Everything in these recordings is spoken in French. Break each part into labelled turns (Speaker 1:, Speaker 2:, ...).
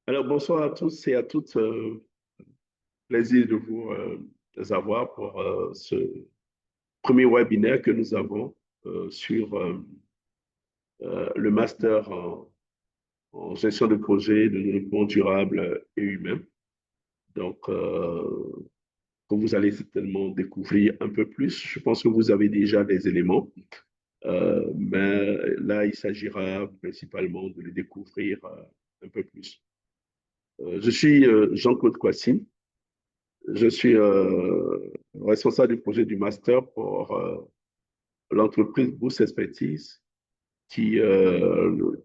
Speaker 1: Alors, bonsoir à tous et à toutes. Plaisir de vous avoir pour ce premier webinaire que nous avons sur le master en gestion de projet de développement durable et humain. Donc, que vous allez certainement découvrir un peu plus. Je pense que vous avez déjà des éléments, mais là, il s'agira principalement de les découvrir un peu plus. Je suis Jean-Claude Kwasi. Je suis responsable du projet du master pour l'entreprise Boost Expertise, qui, euh,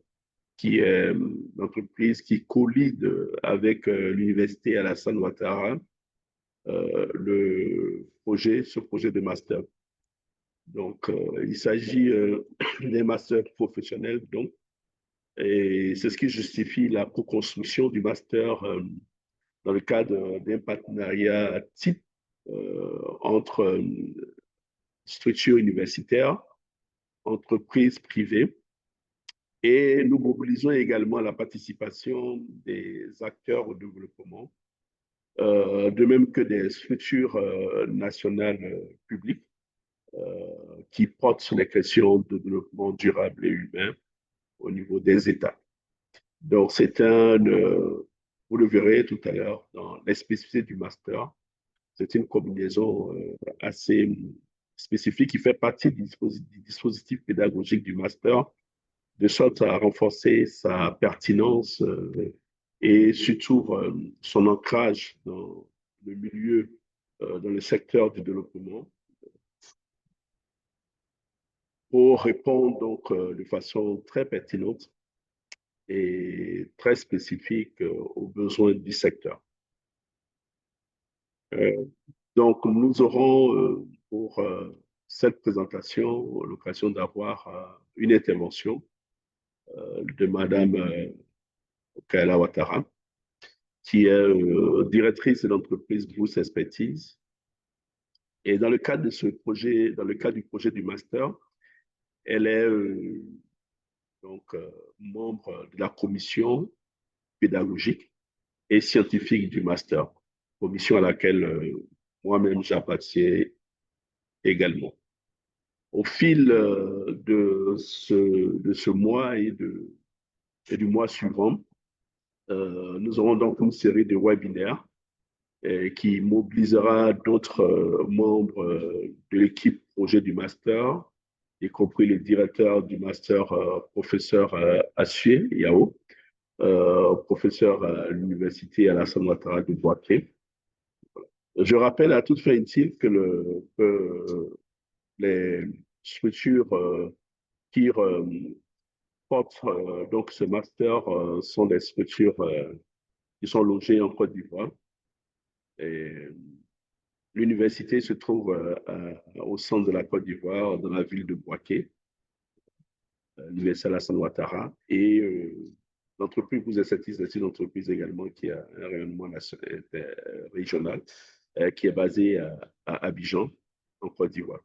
Speaker 1: qui est l'entreprise qui co-lead avec l'université Alassane Ouattara ce projet de master. Donc, il s'agit d'un master professionnel, donc, et c'est ce qui justifie la co-construction du master dans le cadre d'un partenariat type entre structures universitaires, entreprises privées, et nous mobilisons également la participation des acteurs au développement, de même que des structures nationales publiques qui portent sur les questions de développement durable et humain au niveau des États. Donc, vous le verrez tout à l'heure dans les spécificités du master, c'est une combinaison assez spécifique qui fait partie du dispositif pédagogique du master, de sorte à renforcer sa pertinence et surtout son ancrage dans le milieu, dans le secteur du développement, pour répondre donc de façon très pertinente et très spécifique aux besoins du secteur. Euh, donc, nous aurons pour cette présentation l'occasion d'avoir une intervention de Madame Kaila Ouattara, qui est directrice de l'entreprise Boost Expertise. Et dans le cadre de ce projet, dans le cadre du projet du master, elle est donc membre de la commission pédagogique et scientifique du master, commission à laquelle moi-même j'appartiens également. Au fil de ce mois et du mois suivant, nous aurons donc une série de webinaires qui mobilisera d'autres membres de l'équipe projet du master, y compris le directeur du master, professeur Assue Yao, professeur à l'université Alassane Ouattara de Boaké. Je rappelle à toute fin utile que les structures qui portent donc ce master sont des structures qui sont logées en Côte d'Ivoire. Et l'université se trouve au centre de la Côte d'Ivoire, dans la ville de Boaké, l'université Alassane Ouattara. Et l'entreprise Vous Expertise est une entreprise également qui a un rayonnement régional, qui est basée à Abidjan, en Côte d'Ivoire,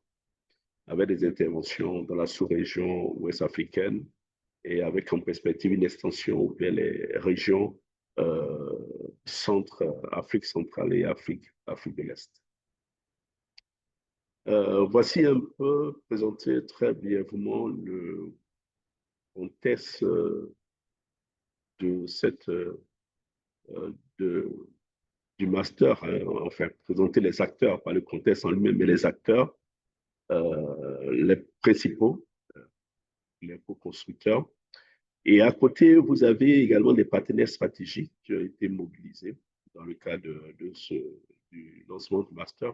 Speaker 1: avec des interventions dans la sous-région ouest africaine et avec en perspective une extension vers les régions Afrique centrale et Afrique de l'Est. Voici un peu présenté très brièvement le contexte de cette, de, du master, hein, enfin, présenter les acteurs, pas le contexte en lui-même, mais les acteurs, les principaux, les co-constructeurs. Et à côté, vous avez également des partenaires stratégiques qui ont été mobilisés dans le cadre du lancement du master.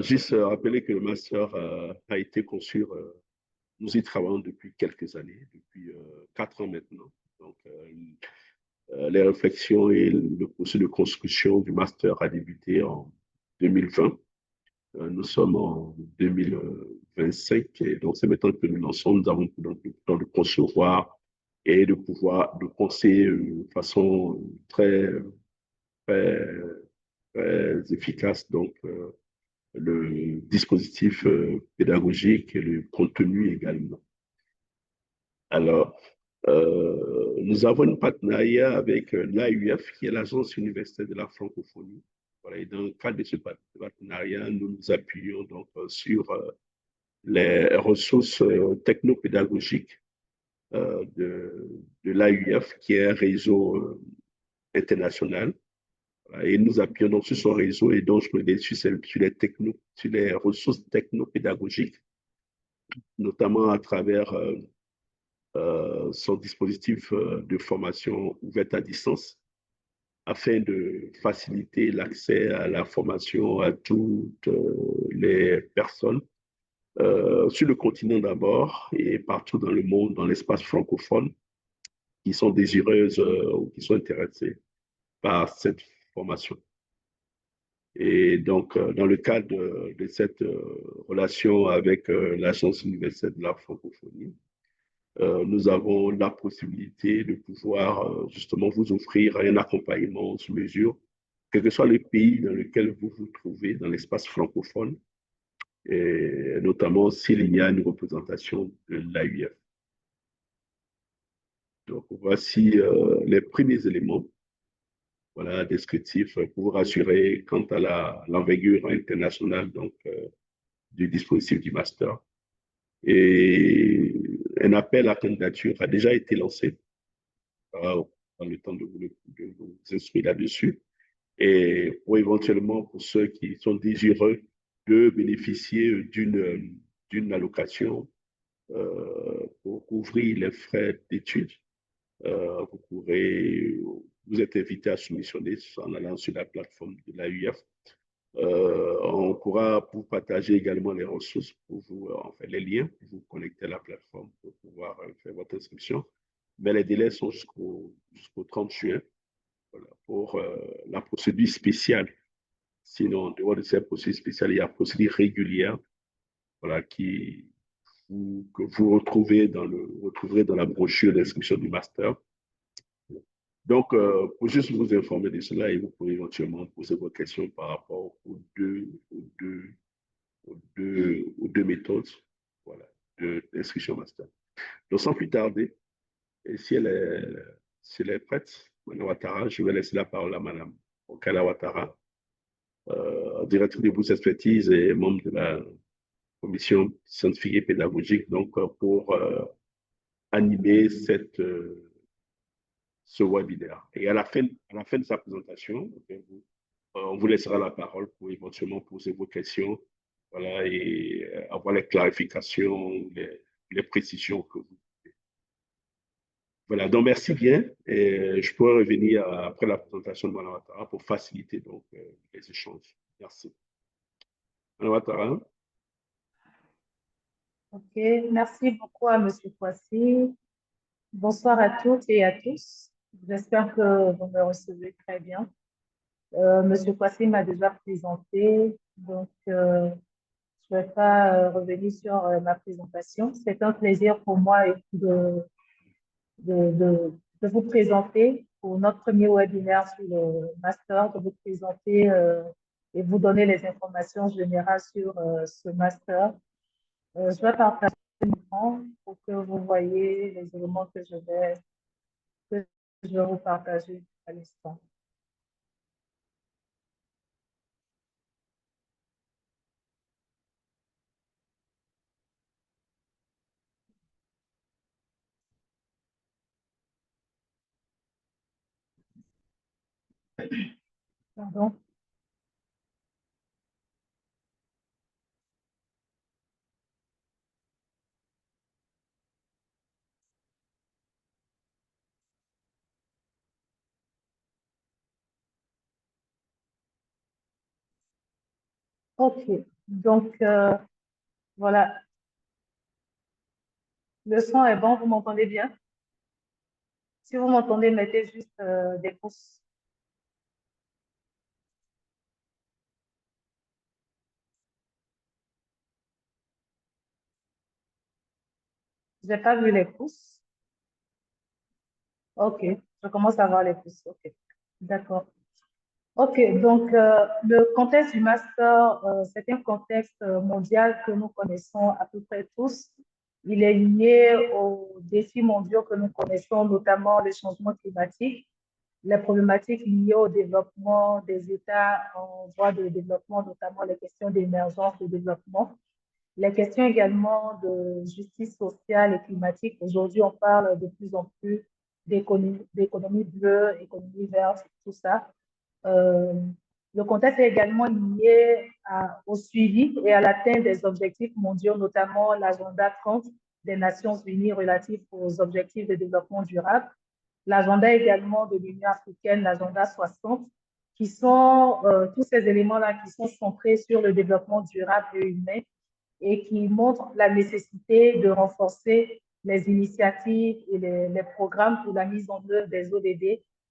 Speaker 1: Juste rappeler que le master a été conçu, nous y travaillons depuis quelques années, depuis 4 ans maintenant. Donc, les réflexions et le processus de construction du master a débuté en 2020. Nous sommes en 2025 et donc c'est maintenant que nous lançons. Nous avons donc le temps de concevoir et de pouvoir de penser de façon très, très efficace donc le dispositif pédagogique et le contenu également. Alors, Nous avons un partenariat avec l'AUF, qui est l'Agence universitaire de la francophonie. Voilà, et dans le cadre de ce partenariat, nous nous appuyons donc sur les ressources technopédagogiques de l'AUF, qui est un réseau international. Voilà, et nous appuyons donc sur son réseau et donc je me dis sur les ressources technopédagogiques, notamment à travers son dispositif de formation ouverte à distance, afin de faciliter l'accès à la formation à toutes les personnes sur le continent d'abord et partout dans le monde, dans l'espace francophone, qui sont désireuses ou qui sont intéressées par cette formation. Et donc, dans le cadre de cette relation avec l'Agence universelle de la francophonie, nous avons la possibilité de pouvoir justement vous offrir un accompagnement sur mesure, quel que soit le pays dans lequel vous vous trouvez dans l'espace francophone, et notamment s'il y a une représentation de l'AUF. Donc, voici les premiers éléments, voilà, descriptifs pour vous rassurer quant à l'envergure internationale donc, du dispositif du master. Et un appel à candidature a déjà été lancé dans le temps de vous instruire là-dessus. Et pour éventuellement, pour ceux qui sont désireux de bénéficier d'une allocation pour couvrir les frais d'études, vous êtes invité à soumissionner en allant sur la plateforme de l'AUF. On pourra vous partager également les ressources pour vous, enfin les liens pour vous connecter à la plateforme pour pouvoir faire votre inscription. Mais les délais sont jusqu'au 30 juin, voilà, pour la procédure spéciale. Sinon, en dehors de cette procédure spéciale, il y a la procédure régulière, voilà, que vous retrouverez dans la brochure d'inscription du master. Donc, pour juste vous informer de cela, et vous pouvez éventuellement poser vos questions par rapport aux deux méthodes, voilà, d'inscription master. Donc, sans plus tarder, et si elle est prête, Mme Ouattara, je vais laisser la parole à Mme Okala Ouattara, directrice de bourse expertise et membre de la commission scientifique et pédagogique, donc pour animer ce webinaire. Et à la fin de sa présentation, on vous laissera la parole pour éventuellement poser vos questions, voilà, et avoir les clarifications, les précisions que vous. Voilà, donc merci bien. Et je pourrais revenir après la présentation de Mme Ouattara pour faciliter donc les échanges. Merci. Mme Ouattara.
Speaker 2: Ok, merci beaucoup à M. Kouassi. Bonsoir à toutes et à tous. J'espère que vous me recevez très bien. M. Kouassi m'a déjà présenté, donc je ne vais pas revenir sur ma présentation. C'est un plaisir pour moi de, de, de vous présenter pour notre premier webinaire sur le master, de vous présenter et vous donner les informations générales sur ce master. Je vais partager l'écran pour que vous voyez les éléments que je vais vous partager à l'instant. Pardon. OK. Donc, voilà. Le son est bon, vous m'entendez bien? Si vous m'entendez, mettez juste des pouces. Je n'ai pas vu les pouces. OK. Je commence à voir les pouces. OK. D'accord. OK. Donc, le contexte du master, c'est un contexte mondial que nous connaissons à peu près tous. Il est lié aux défis mondiaux que nous connaissons, notamment les changements climatiques, les problématiques liées au développement des États en voie de développement, notamment les questions d'émergence et de développement, les questions également de justice sociale et climatique. Aujourd'hui, on parle de plus en plus d'économie bleue, économie verte, tout ça. Euh, le contexte est également lié au suivi et à l'atteinte des objectifs mondiaux, notamment l'agenda 30 des Nations Unies relatif aux objectifs de développement durable, l'agenda également de l'Union africaine, l'agenda 60, qui sont tous ces éléments-là qui sont centrés sur le développement durable et humain et qui montrent la nécessité de renforcer les initiatives et les programmes pour la mise en œuvre des ODD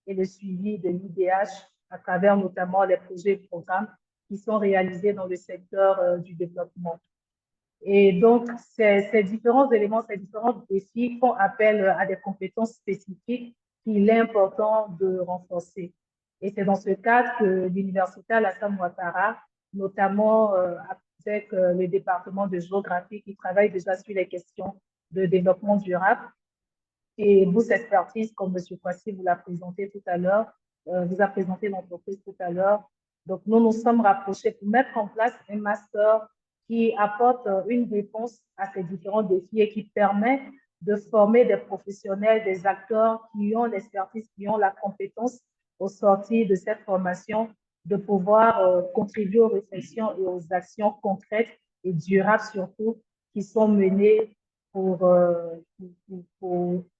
Speaker 2: et le suivi de l'IDH à travers notamment les projets et programmes qui sont réalisés dans le secteur du développement. Et donc, ces différents éléments, ces différents défis font appel à des compétences spécifiques qu'il est important de renforcer. Et c'est dans ce cadre que l'Université Alassane Ouattara, notamment avec le département de géographie qui travaille déjà sur les questions de développement durable, et vous, expertise, comme M. Kwasi vous l'a présenté tout à l'heure, vous a présenté l'entreprise tout à l'heure. Donc, nous nous sommes rapprochés pour mettre en place un master qui apporte une réponse à ces différents défis et qui permet de former des professionnels, des acteurs qui ont l'expertise, qui ont la compétence au sortir de cette formation, de pouvoir contribuer aux réflexions et aux actions concrètes et durables surtout qui sont menées pour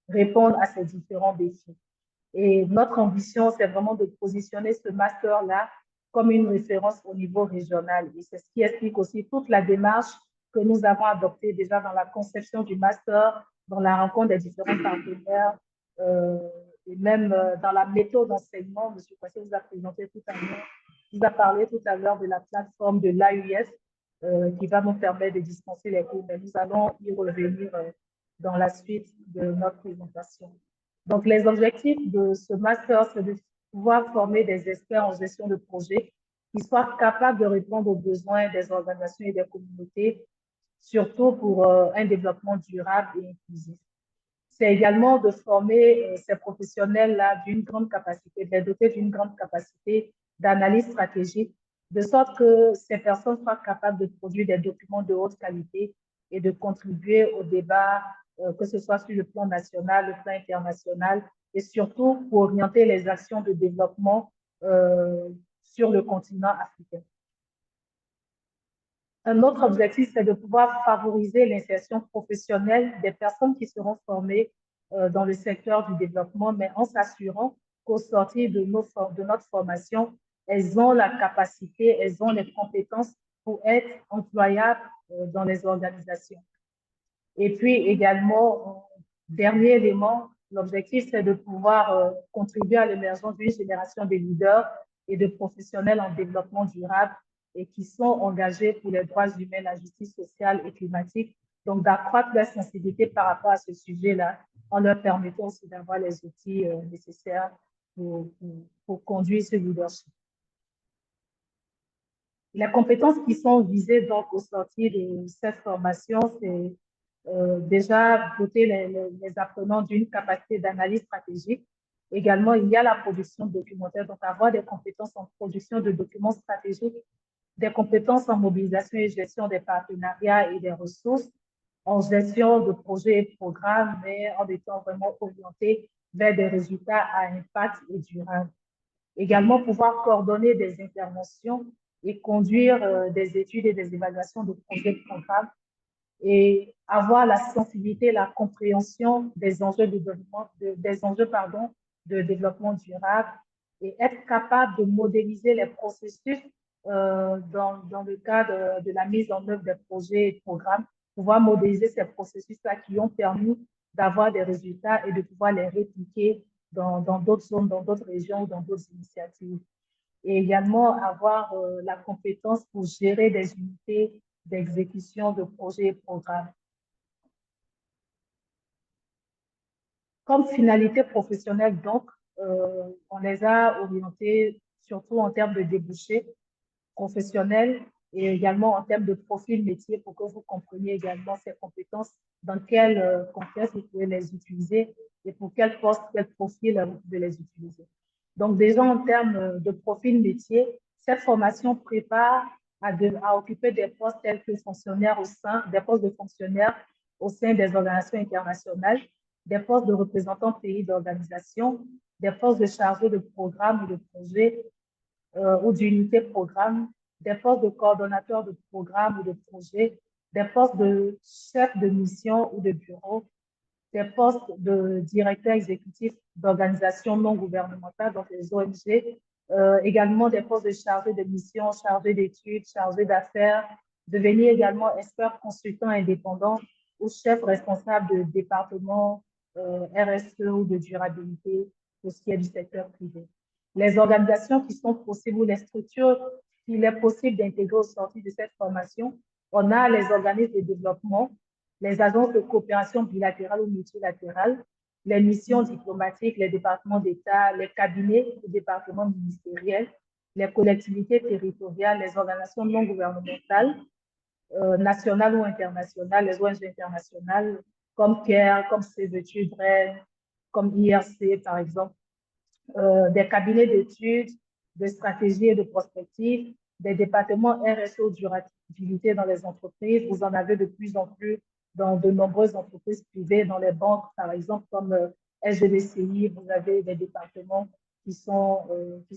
Speaker 2: répondre à ces différents défis. Et notre ambition, c'est vraiment de positionner ce master-là comme une référence au niveau régional. Et c'est ce qui explique aussi toute la démarche que nous avons adoptée déjà dans la conception du master, dans la rencontre des différents partenaires, et même dans la méthode d'enseignement. M. Kwasi vous a présenté tout à l'heure, vous a parlé tout à l'heure de la plateforme de l'AUS qui va nous permettre de dispenser les cours. Mais nous allons y revenir dans la suite de notre présentation. Donc, les objectifs de ce master, c'est de pouvoir former des experts en gestion de projet qui soient capables de répondre aux besoins des organisations et des communautés, surtout pour un développement durable et inclusif. C'est également de former ces professionnels-là d'une grande capacité, de les doter d'une grande capacité d'analyse stratégique, de sorte que ces personnes soient capables de produire des documents de haute qualité et de contribuer au débat, que ce soit sur le plan national, le plan international, et surtout pour orienter les actions de développement sur le continent africain. Un autre objectif, c'est de pouvoir favoriser l'insertion professionnelle des personnes qui seront formées dans le secteur du développement, mais en s'assurant qu'au sortir de notre formation, elles ont la capacité, elles ont les compétences pour être employables dans les organisations. Et puis également, dernier élément, l'objectif, c'est de pouvoir contribuer à l'émergence d'une génération de leaders et de professionnels en développement durable et qui sont engagés pour les droits humains, la justice sociale et climatique. Donc, d'accroître leur sensibilité par rapport à ce sujet-là, en leur permettant aussi d'avoir les outils nécessaires pour conduire ce leadership. Les compétences qui sont visées donc au sortir de cette formation, c'est déjà doter les apprenants d'une capacité d'analyse stratégique. Également, il y a la production documentaire, donc avoir des compétences en production de documents stratégiques, des compétences en mobilisation et gestion des partenariats et des ressources, en gestion de projets et programmes, mais en étant vraiment orienté vers des résultats à impact et durable. Également, pouvoir coordonner des interventions et conduire des études et des évaluations de projets de programme et avoir la sensibilité, la compréhension des enjeux de développement, de développement durable et être capable de modéliser les processus dans le cadre de la mise en œuvre des projets et programmes, pouvoir modéliser ces processus-là qui ont permis d'avoir des résultats et de pouvoir les répliquer dans d'autres zones, dans d'autres régions, dans d'autres initiatives. Et également avoir la compétence pour gérer des unités d'exécution de projets et programmes. Comme finalité professionnelle, donc, on les a orientés surtout en termes de débouchés professionnels et également en termes de profil métier pour que vous compreniez également ces compétences, dans quel contexte vous pouvez les utiliser et pour quel poste, quel profil vous pouvez les utiliser. Donc déjà en termes de profil métier, cette formation prépare à occuper des postes tels que fonctionnaires des postes de fonctionnaires au sein des organisations internationales, des postes de représentants pays d'organisation, des postes de chargés de programme ou de projet ou d'unité programme, des postes de coordonnateur de programme ou de projet, des postes de chef de mission ou de bureau, des postes de directeur exécutif d'organisations non gouvernementales, donc les ONG, également des postes de chargé de mission, chargé d'études, chargé d'affaires, devenir également expert consultant indépendant ou chef responsable de département RSE ou de durabilité pour ce qui est du secteur privé. Les organisations qui sont possibles ou les structures qu'il est possible d'intégrer au sortir de cette formation, on a les organismes de développement, les agences de coopération bilatérale ou multilatérale, les missions diplomatiques, les départements d'État, les cabinets et départements ministériels, les collectivités territoriales, les organisations non gouvernementales, nationales ou internationales, les ONG internationales, comme CARE, comme Save the Children, comme IRC, par exemple, des cabinets d'études, de stratégie et de prospective, des départements RSE durabilité dans les entreprises. Vous en avez de plus en plus dans de nombreuses entreprises privées, dans les banques, par exemple, comme SGDCI, vous avez des départements qui sont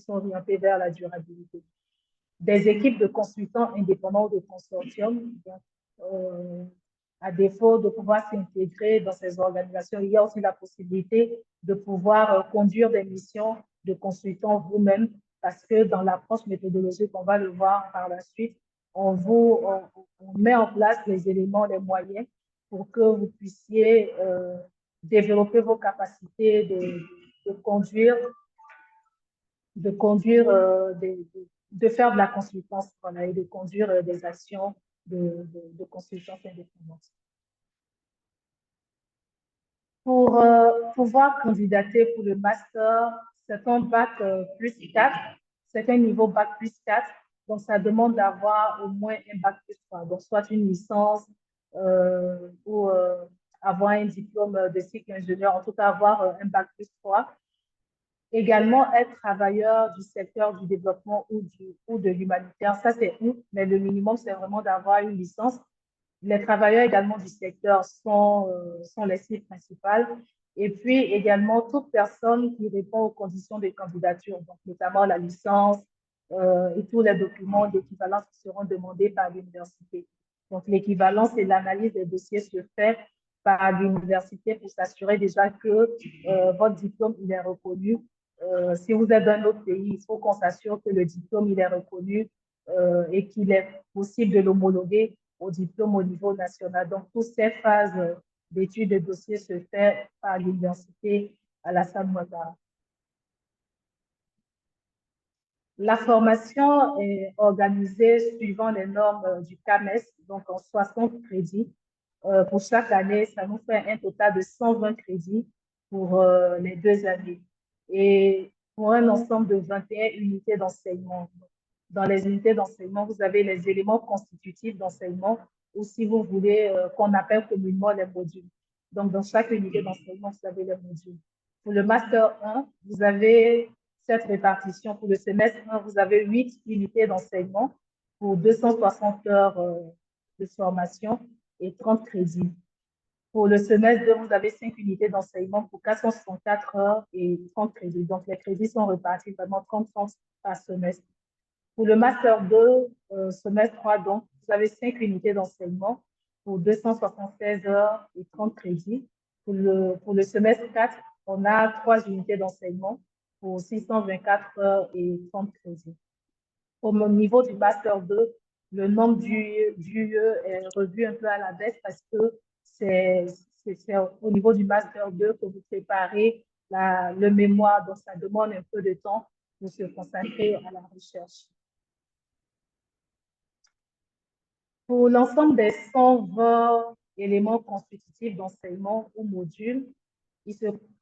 Speaker 2: orientés vers la durabilité. Des équipes de consultants indépendants ou de consortiums, à défaut de pouvoir s'intégrer dans ces organisations, il y a aussi la possibilité de pouvoir conduire des missions de consultants vous-même, parce que dans l'approche méthodologique, on va le voir par la suite, on met en place les éléments, les moyens pour que vous puissiez développer vos capacités de conduire, de faire de la consultance, voilà, et de conduire des actions de consultance indépendante. Pour pouvoir candidater pour le master, c'est un bac plus 4, c'est un niveau bac plus 4, donc ça demande d'avoir au moins un bac plus 3, donc soit une licence ou avoir un diplôme de cycle ingénieur, en tout cas avoir un bac plus 3. Également, être travailleur du secteur du développement ou de l'humanitaire, ça c'est où, mais le minimum, c'est vraiment d'avoir une licence. Les travailleurs également du secteur sont les cibles principales. Et puis également, toute personne qui répond aux conditions de candidature, donc notamment la licence et tous les documents d'équivalence qui seront demandés par l'université. Donc l'équivalence et l'analyse des dossiers se fait par l'université pour s'assurer déjà que votre diplôme il est reconnu. Si vous êtes d'un autre pays, il faut qu'on s'assure que le diplôme il est reconnu et qu'il est possible de l'homologuer au diplôme au niveau national. Donc, toutes ces phases d'études de dossier se font par l'université Alassane Ouattara. La formation est organisée suivant les normes du CAMES, donc en 60 crédits. Pour chaque année, ça nous fait un total de 120 crédits pour les 2 années. Et pour un ensemble de 21 unités d'enseignement. Dans les unités d'enseignement, vous avez les éléments constitutifs d'enseignement ou si vous voulez qu'on appelle communément les modules. Donc, dans chaque unité d'enseignement, vous avez les modules. Pour le Master 1, vous avez cette répartition. Pour le semestre 1, vous avez 8 unités d'enseignement pour 260 heures de formation et 30 crédits. Pour le semestre 2, vous avez 5 unités d'enseignement pour 464 heures et 30 crédits. Donc, les crédits sont répartis vraiment 30 par semestre. Pour le Master 2, semestre 3, donc, vous avez 5 unités d'enseignement pour 276 heures et 30 crédits. Pour le semestre 4, on a 3 unités d'enseignement pour 624 heures et 30 crédits. Au niveau du Master 2, le nombre d'UE est revu un peu à la baisse parce que c'est au niveau du Master 2 que vous préparez le mémoire, donc ça demande un peu de temps pour se consacrer à la recherche. Pour l'ensemble des 120 éléments constitutifs d'enseignement ou modules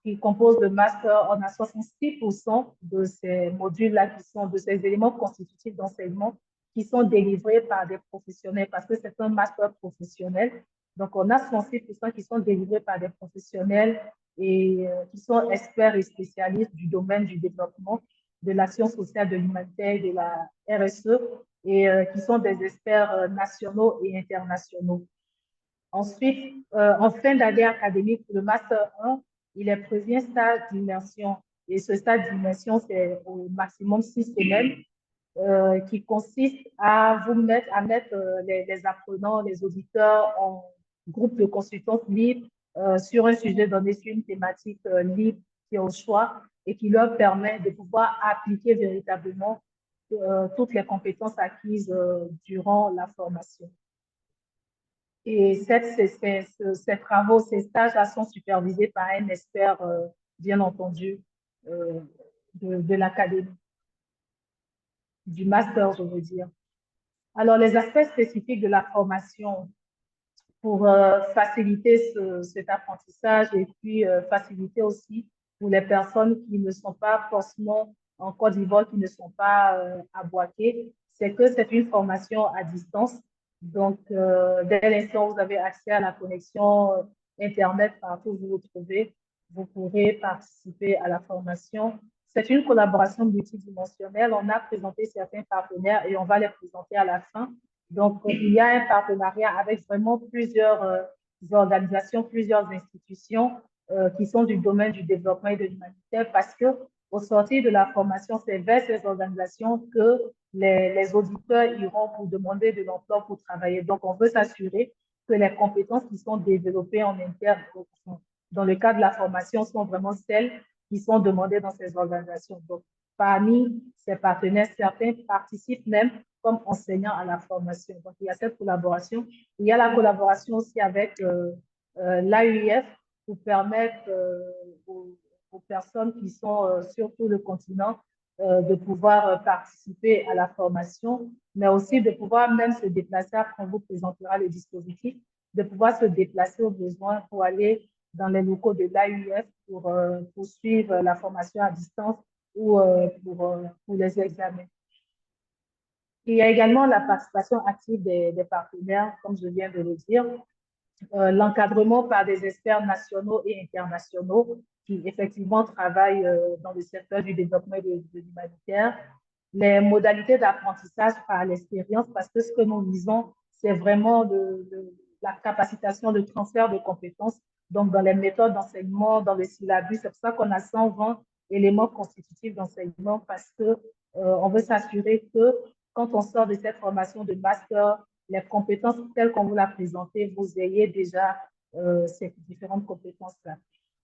Speaker 2: qui composent le master, on a 66% de ces modules-là qui sont de ces éléments constitutifs d'enseignement qui sont délivrés par des professionnels parce que c'est un master professionnel. Donc, on a 106% qui sont délivrés par des professionnels et qui sont experts et spécialistes du domaine du développement, de l'action sociale, de l'humanitaire, de la RSE et qui sont des experts nationaux et internationaux. Ensuite, en fin d'année académique, le Master 1, il est prévu un stage d'immersion. Et ce stage d'immersion, c'est au maximum 6 semaines, qui consiste à mettre les apprenants, les auditeurs en groupe de consultance libre sur un sujet donné, sur une thématique libre qui est au choix et qui leur permet de pouvoir appliquer véritablement toutes les compétences acquises durant la formation. Et ces travaux, ces stages-là sont supervisés par un expert, bien entendu, de l'académie, du master, je veux dire. Alors, les aspects spécifiques de la formation pour faciliter cet apprentissage et puis faciliter aussi pour les personnes qui ne sont pas forcément en Côte d'Ivoire, qui ne sont pas à Boaké, c'est que c'est une formation à distance. Donc, dès l'instant où vous avez accès à la connexion Internet partout où vous vous trouvez, vous pourrez participer à la formation. C'est une collaboration multidimensionnelle. On a présenté certains partenaires et on va les présenter à la fin. Donc, il y a un partenariat avec vraiment plusieurs organisations, plusieurs institutions qui sont du domaine du développement et de l'humanitaire parce que au sortir de la formation, c'est vers ces organisations que les auditeurs iront pour demander de l'emploi pour travailler. Donc, on veut s'assurer que les compétences qui sont développées en interne dans le cadre de la formation sont vraiment celles qui sont demandées dans ces organisations. Donc, parmi ces partenaires, certains participent même comme enseignants à la formation. Donc, il y a cette collaboration. Il y a la collaboration aussi avec l'AUIF pour permettre aux personnes qui sont sur tout le continent de pouvoir participer à la formation, mais aussi de pouvoir même se déplacer, après on vous présentera le dispositif, de pouvoir se déplacer au besoin pour aller dans les locaux de l'AUF pour suivre la formation à distance ou pour les examens. Il y a également la participation active des partenaires, comme je viens de le dire, l'encadrement par des experts nationaux et internationaux qui effectivement travaillent dans le secteur du développement et de l'humanitaire, les modalités d'apprentissage par l'expérience, parce que ce que nous visons, c'est vraiment la capacitation, le transfert de compétences, donc dans les méthodes d'enseignement, dans le syllabus. C'est pour ça qu'on a 120 éléments constitutifs d'enseignement, parce que on veut s'assurer que quand on sort de cette formation de master, les compétences telles qu'on vous l'a présentées, vous ayez déjà ces différentes compétences-là.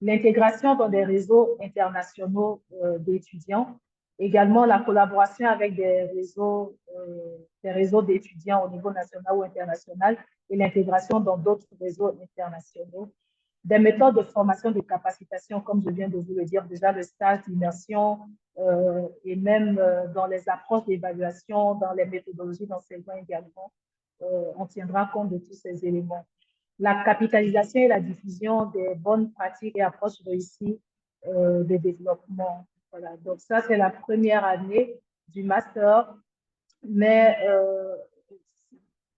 Speaker 2: L'intégration dans des réseaux internationaux d'étudiants, également la collaboration avec des réseaux d'étudiants au niveau national ou international et l'intégration dans d'autres réseaux internationaux. Des méthodes de formation, de capacitation, comme je viens de vous le dire, déjà le stage d'immersion et même dans les approches d'évaluation, dans les méthodologies d'enseignement également, on tiendra compte de tous ces éléments. La capitalisation et la diffusion des bonnes pratiques et approches réussies de développement. Voilà. Donc ça, c'est la première année du master, mais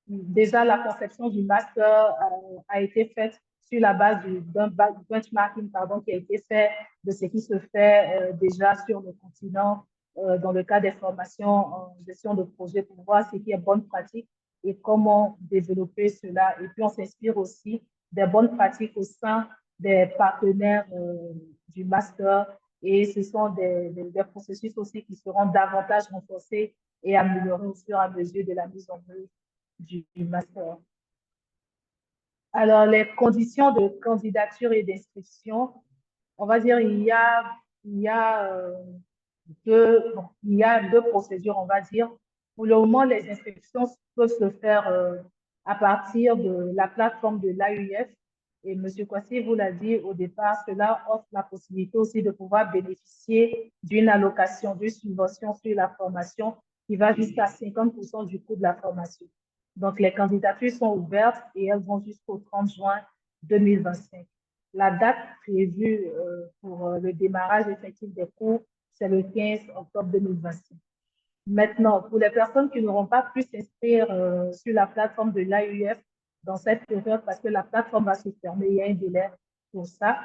Speaker 2: déjà la conception du master a été faite sur la base d'un benchmarking qui a été fait de ce qui se fait déjà sur le continent dans le cadre des formations en gestion de projet pour voir ce qui est bonne pratique et comment développer cela. Et puis, on s'inspire aussi des bonnes pratiques au sein des partenaires du master et ce sont des processus aussi qui seront davantage renforcés et améliorés au fur et à mesure de la mise en œuvre du master. Alors, les conditions de candidature et d'inscription, on va dire il y a deux procédures, on va dire. Pour le moment, les inscriptions peuvent se faire à partir de la plateforme de l'AUF. Et M. Kwasi vous l'a dit au départ, cela offre la possibilité aussi de pouvoir bénéficier d'une allocation, d'une subvention sur la formation qui va jusqu'à 50% du coût de la formation. Donc, les candidatures sont ouvertes et elles vont jusqu'au 30 juin 2025. La date prévue pour le démarrage effectif des cours, c'est le 15 octobre 2025. Maintenant, pour les personnes qui n'auront pas pu s'inscrire sur la plateforme de l'AUF dans cette période, parce que la plateforme va se fermer, il y a un délai pour ça.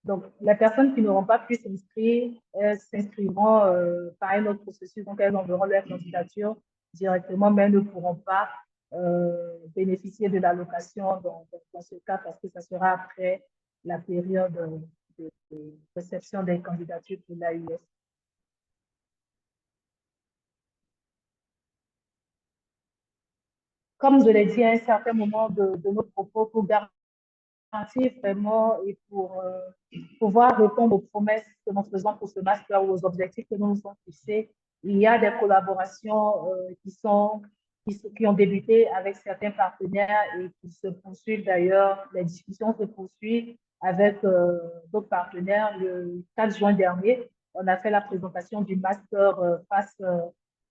Speaker 2: Donc, les personnes qui n'auront pas pu s'inscrire, elles s'inscriront par un autre processus, donc elles enverront leur candidature directement, mais elles ne pourront pas bénéficier de l'allocation dans ce cas, parce que ça sera après la période de réception des candidatures pour l'AUF. Comme je l'ai dit à un certain moment de nos propos, pour garantir vraiment et pour pouvoir répondre aux promesses que nous faisons pour ce master ou aux objectifs que nous nous sommes fixés, il y a des collaborations qui ont débuté avec certains partenaires et qui se poursuivent d'ailleurs. Les discussions se poursuivent avec d'autres partenaires. Le 4 juin dernier, on a fait la présentation du master face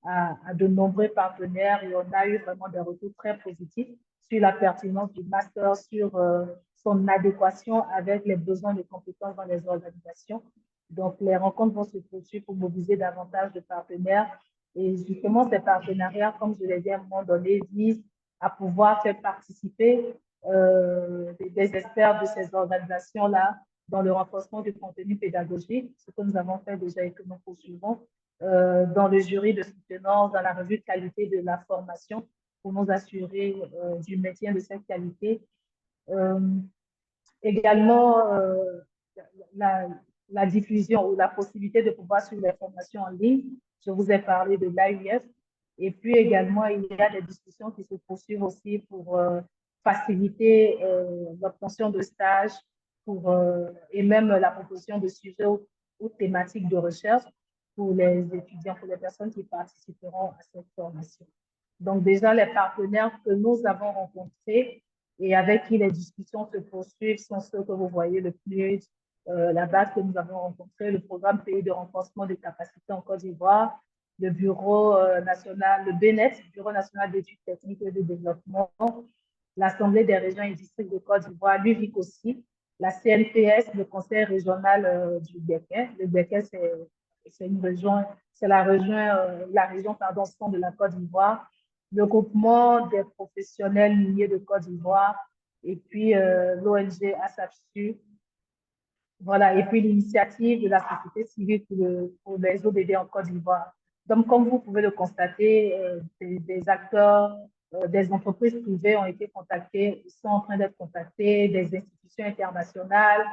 Speaker 2: à de nombreux partenaires et on a eu vraiment des retours très positifs sur la pertinence du master, sur son adéquation avec les besoins de compétences dans les organisations. Donc, les rencontres vont se poursuivre pour mobiliser davantage de partenaires. Et justement, ces partenariats, comme je l'ai dit à un moment donné, visent à pouvoir faire participer des experts de ces organisations-là dans le renforcement du contenu pédagogique, ce que nous avons fait déjà et que nous poursuivons, dans le jury de soutenance, dans la revue de qualité de la formation, pour nous assurer du maintien de cette qualité. Également, la diffusion ou la possibilité de pouvoir suivre les formations en ligne. Je vous ai parlé de l'AUF. Et puis également, il y a des discussions qui se poursuivent aussi pour faciliter l'obtention de stages et même la proposition de sujets ou thématiques de recherche pour les étudiants, pour les personnes qui participeront à cette formation. Donc déjà, les partenaires que nous avons rencontrés et avec qui les discussions se poursuivent sont ceux que vous voyez le plus là-bas que nous avons rencontré, le programme Pays de renforcement des capacités en Côte d'Ivoire, le Bureau national, le BNET, Bureau national d'études techniques et de développement, l'Assemblée des régions et districts de Côte d'Ivoire, l'UVIC aussi, la CNPS, le Conseil régional du Béquet. Le Béquet, c'est une région, c'est la région, pardon, centre de la Côte d'Ivoire, le groupement des professionnels miniers de Côte d'Ivoire et puis l'ONG ASAPSU. Voilà, et puis l'initiative de la société civile pour les ODD en Côte d'Ivoire. Donc, comme vous pouvez le constater, des acteurs, des entreprises privées ont été contactées, sont en train d'être contactées, des institutions internationales,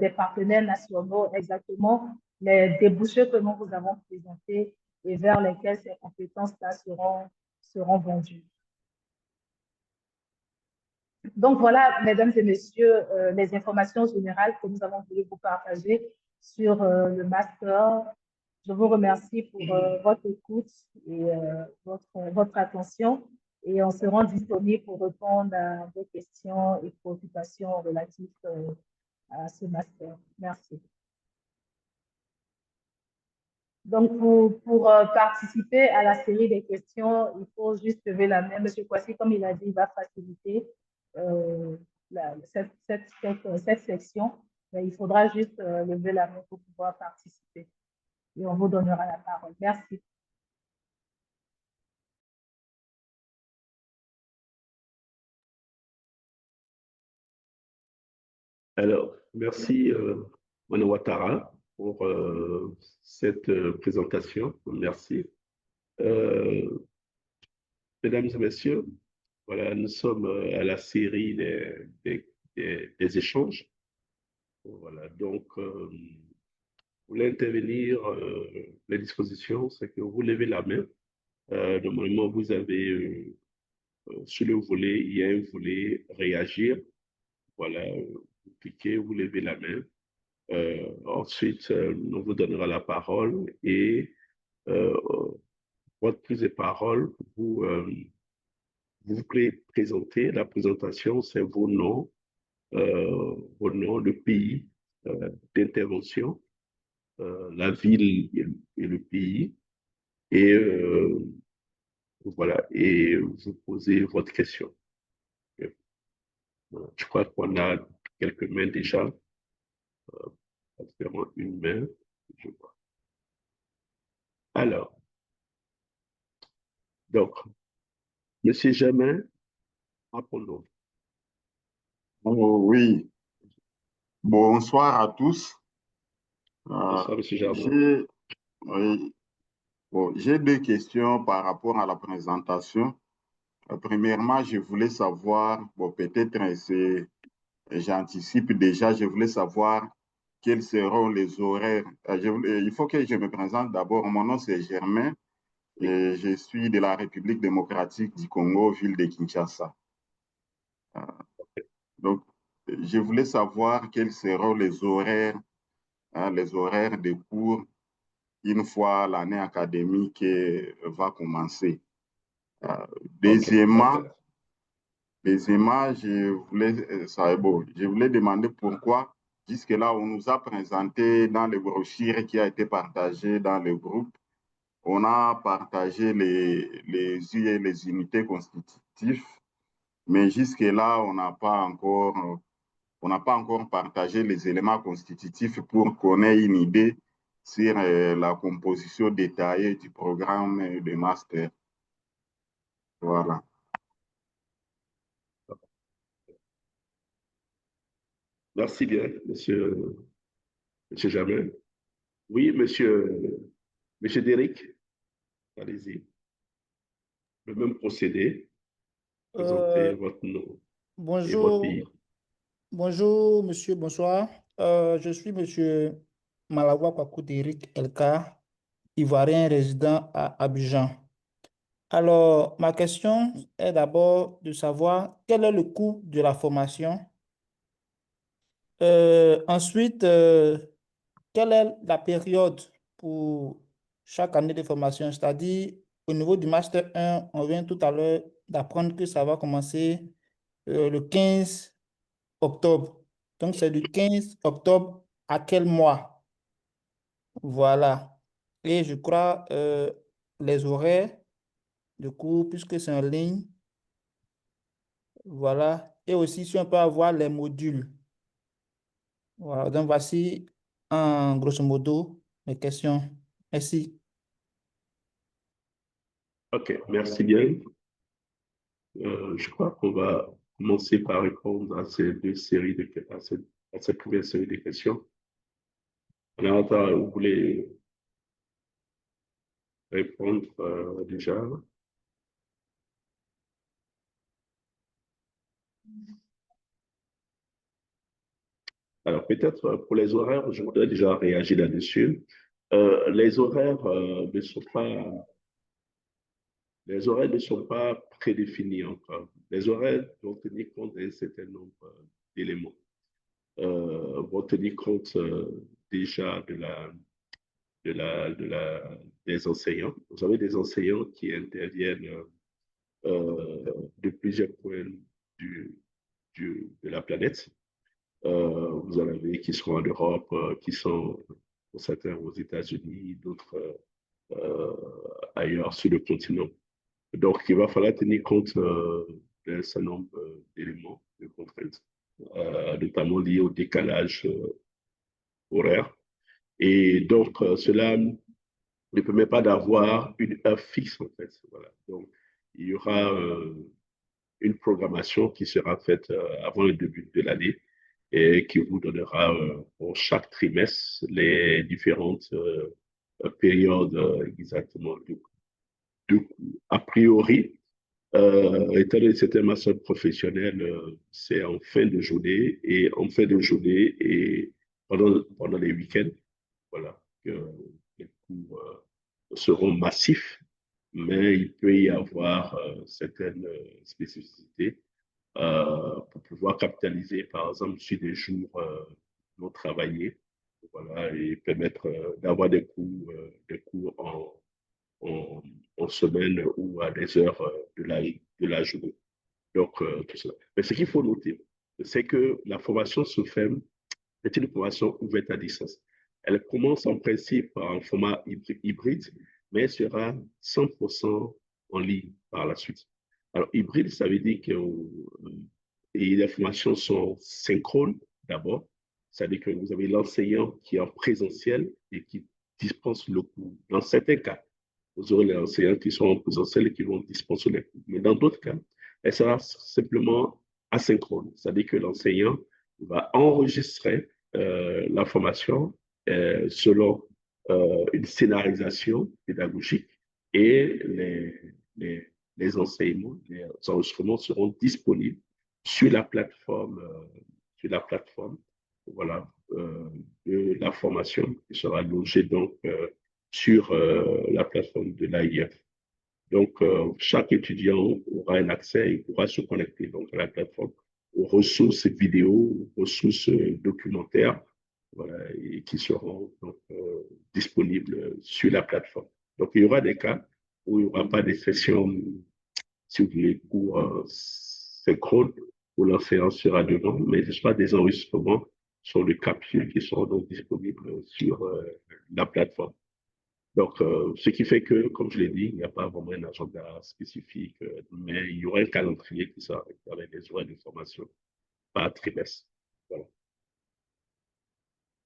Speaker 2: des partenaires nationaux, exactement les débouchés que nous vous avons présentés et vers lesquels ces compétences-là seront vendues. Donc voilà, mesdames et messieurs, les informations générales que nous avons voulu vous partager sur le master. Je vous remercie pour votre écoute et votre attention et on se rend disponible pour répondre à vos questions et préoccupations relatives à ce master. Merci. Donc, pour participer à la série des questions, il faut juste lever la main. Monsieur Kwasi, comme il a dit, il va faciliter cette section. Mais il faudra juste lever la main pour pouvoir participer. Et on vous donnera la parole. Merci.
Speaker 1: Alors, merci Mano Ouattara pour cette présentation. Merci. Mesdames et messieurs, voilà, nous sommes à la série des échanges. Voilà, donc, vous voulez intervenir, les dispositions, c'est que vous levez la main. Normalement, vous avez sur le volet, il y a un volet réagir. Voilà, vous cliquez, vous levez la main. Ensuite, on vous donnera la parole et votre prise de parole, vous présentez. La présentation, c'est vos noms, le pays d'intervention, la ville et le pays. Et voilà, et vous posez votre question. Voilà. Je crois qu'on a quelques mains déjà. Vraiment une main, je crois. Alors, Donc, Monsieur Germain, apprenons.
Speaker 3: Oh, oui, bonsoir à tous.
Speaker 1: Bonsoir, Monsieur Germain.
Speaker 3: Oui, bon, j'ai deux questions par rapport à la présentation. Premièrement, je voulais savoir, bon, peut-être j'anticipe déjà, je voulais savoir quels seront les horaires. Il faut que je me présente d'abord. Mon nom, c'est Germain et je suis de la République démocratique du Congo, ville de Kinshasa. Euh, Donc, je voulais savoir quels seront les horaires de cours une fois l'année académique va commencer. Euh,
Speaker 1: OK,
Speaker 3: deuxièmement,
Speaker 1: d'accord.
Speaker 3: je voulais demander pourquoi jusque-là, on nous a présenté dans les brochures qui a été partagé dans le groupe, on a partagé les unités constitutives, mais jusque-là, on n'a pas encore partagé les éléments constitutifs pour qu'on ait une idée sur la composition détaillée du programme de master. Voilà.
Speaker 1: Merci bien, Monsieur Germain. Oui, Monsieur Derrick, allez-y. Le même procédé, présentez
Speaker 4: Euh,
Speaker 1: votre nom et votre
Speaker 4: bonjour,
Speaker 1: pays.
Speaker 4: bonjour monsieur, bonsoir. Je suis monsieur Malawa Kwaku Derrick Elka, Ivoirien résident à Abidjan. Alors, ma question est d'abord de savoir quel est le coût de la formation. Ensuite, quelle est la période pour chaque année de formation? C'est-à-dire, au niveau du Master 1, on vient tout à l'heure d'apprendre que ça va commencer le 15 octobre. Donc, c'est du 15 octobre à quel mois? Voilà. Et je crois les horaires de cours, puisque c'est en ligne. Voilà. Et aussi, si on peut avoir les modules. Voilà. Donc, voici en grosso modo mes questions. Merci.
Speaker 1: OK, merci bien. Je crois qu'on va commencer par répondre à ces deux séries à cette première série de questions. Alors, vous voulez répondre déjà? Alors, peut-être pour les horaires, je voudrais déjà réagir là-dessus. Les horaires les horaires ne sont pas prédéfinis encore. Les horaires vont tenir compte d'un certain nombre d'éléments. Vont tenir compte déjà des enseignants. Vous avez des enseignants qui interviennent de plusieurs points du, de la planète. Vous en avez qui sont en Europe, qui sont pour certains aux États-Unis, d'autres ailleurs sur le continent. Donc, il va falloir tenir compte d'un certain nombre d'éléments, de contraintes, notamment liées au décalage horaire. Et donc, cela ne permet pas d'avoir une heure fixe, en fait. Voilà. Donc, il y aura une programmation qui sera faite avant le début de l'année et qui vous donnera pour chaque trimestre les différentes périodes exactement de cours. A priori, étant donné que c'est un master professionnel, c'est en fin de journée et pendant les week-ends, voilà, que les cours seront massifs, mais il peut y avoir certaines spécificités pour pouvoir capitaliser, par exemple, sur des jours non travaillés, voilà, et permettre d'avoir des cours en, en semaine ou à des heures de la journée. Donc, tout cela. Mais ce qu'il faut noter, c'est que la formation se fait, est une formation ouverte à distance. Elle commence en principe en format hybride, mais elle sera 100% en ligne par la suite. Alors, hybride, ça veut dire que les formations sont synchrones d'abord. C'est-à-dire que vous avez l'enseignant qui est en présentiel et qui dispense le cours. Dans certains cas, vous aurez les enseignants qui sont en présentiel et qui vont dispenser les cours. Mais dans d'autres cas, elle sera simplement asynchrone, c'est-à-dire que l'enseignant va enregistrer la formation selon une scénarisation pédagogique et les enseignements, les enregistrements seront disponibles sur la plateforme, voilà, de la formation qui sera logée donc sur la plateforme de l'AIF. Donc, chaque étudiant aura un accès et pourra se connecter donc, à la plateforme aux ressources vidéo, aux ressources documentaires, voilà, et qui seront donc, disponibles sur la plateforme. Donc, il y aura des cas où il n'y aura pas de sessions, si vous voulez, cours synchrones, où l'enseignant sera devant, mais ce sera des enregistrements sur le capsule qui seront donc disponibles sur la plateforme. Donc, ce qui fait que, comme je l'ai dit, il n'y a pas vraiment un agenda spécifique, mais il y aura un calendrier qui sera avec des horaires de formation par trimestre. Voilà.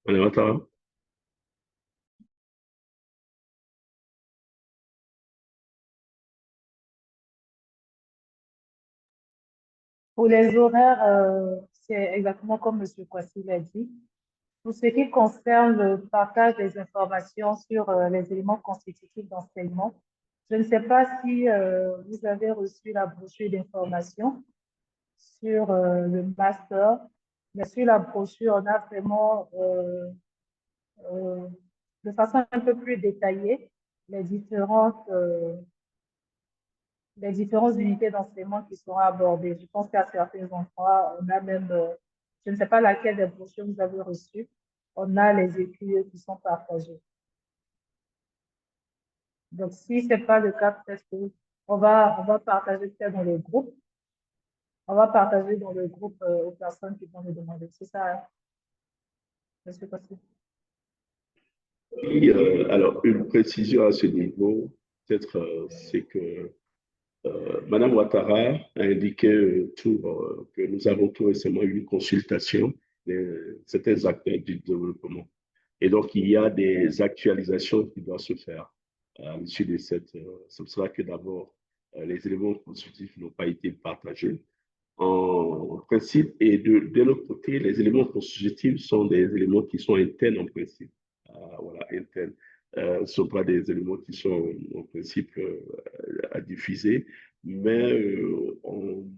Speaker 1: On est en
Speaker 2: Pour les horaires, c'est exactement comme M. Kwasi l'a dit. Pour ce qui concerne le partage des informations sur les éléments constitutifs d'enseignement, je ne sais pas si vous avez reçu la brochure d'information sur le master, mais sur la brochure, on a vraiment, de façon un peu plus détaillée, les différentes unités d'enseignement qui seront abordées. Je pense qu'à certains endroits, on a même, je ne sais pas laquelle des brochures vous avez reçues, on a les écrits qui sont partagés. Donc, si ce n'est pas le cas, peut-être qu'on va partager peut-être dans le groupe. On va partager dans le groupe aux personnes qui vont nous demander. C'est ça, hein? Monsieur Pascal.
Speaker 1: Et, alors, une précision à ce niveau, peut-être, c'est que Madame Ouattara a indiqué que nous avons tout récemment eu une consultation de certains acteurs du développement. Et donc, il y a des actualisations qui doivent se faire à l'issue de cette. C'est pour cela que d'abord, les éléments constitutifs n'ont pas été partagés en principe. Et de l'autre côté, les éléments constitutifs sont des éléments qui sont internes en principe. Voilà, internes. Ce ne sont pas des éléments qui sont en principe à diffuser, mais on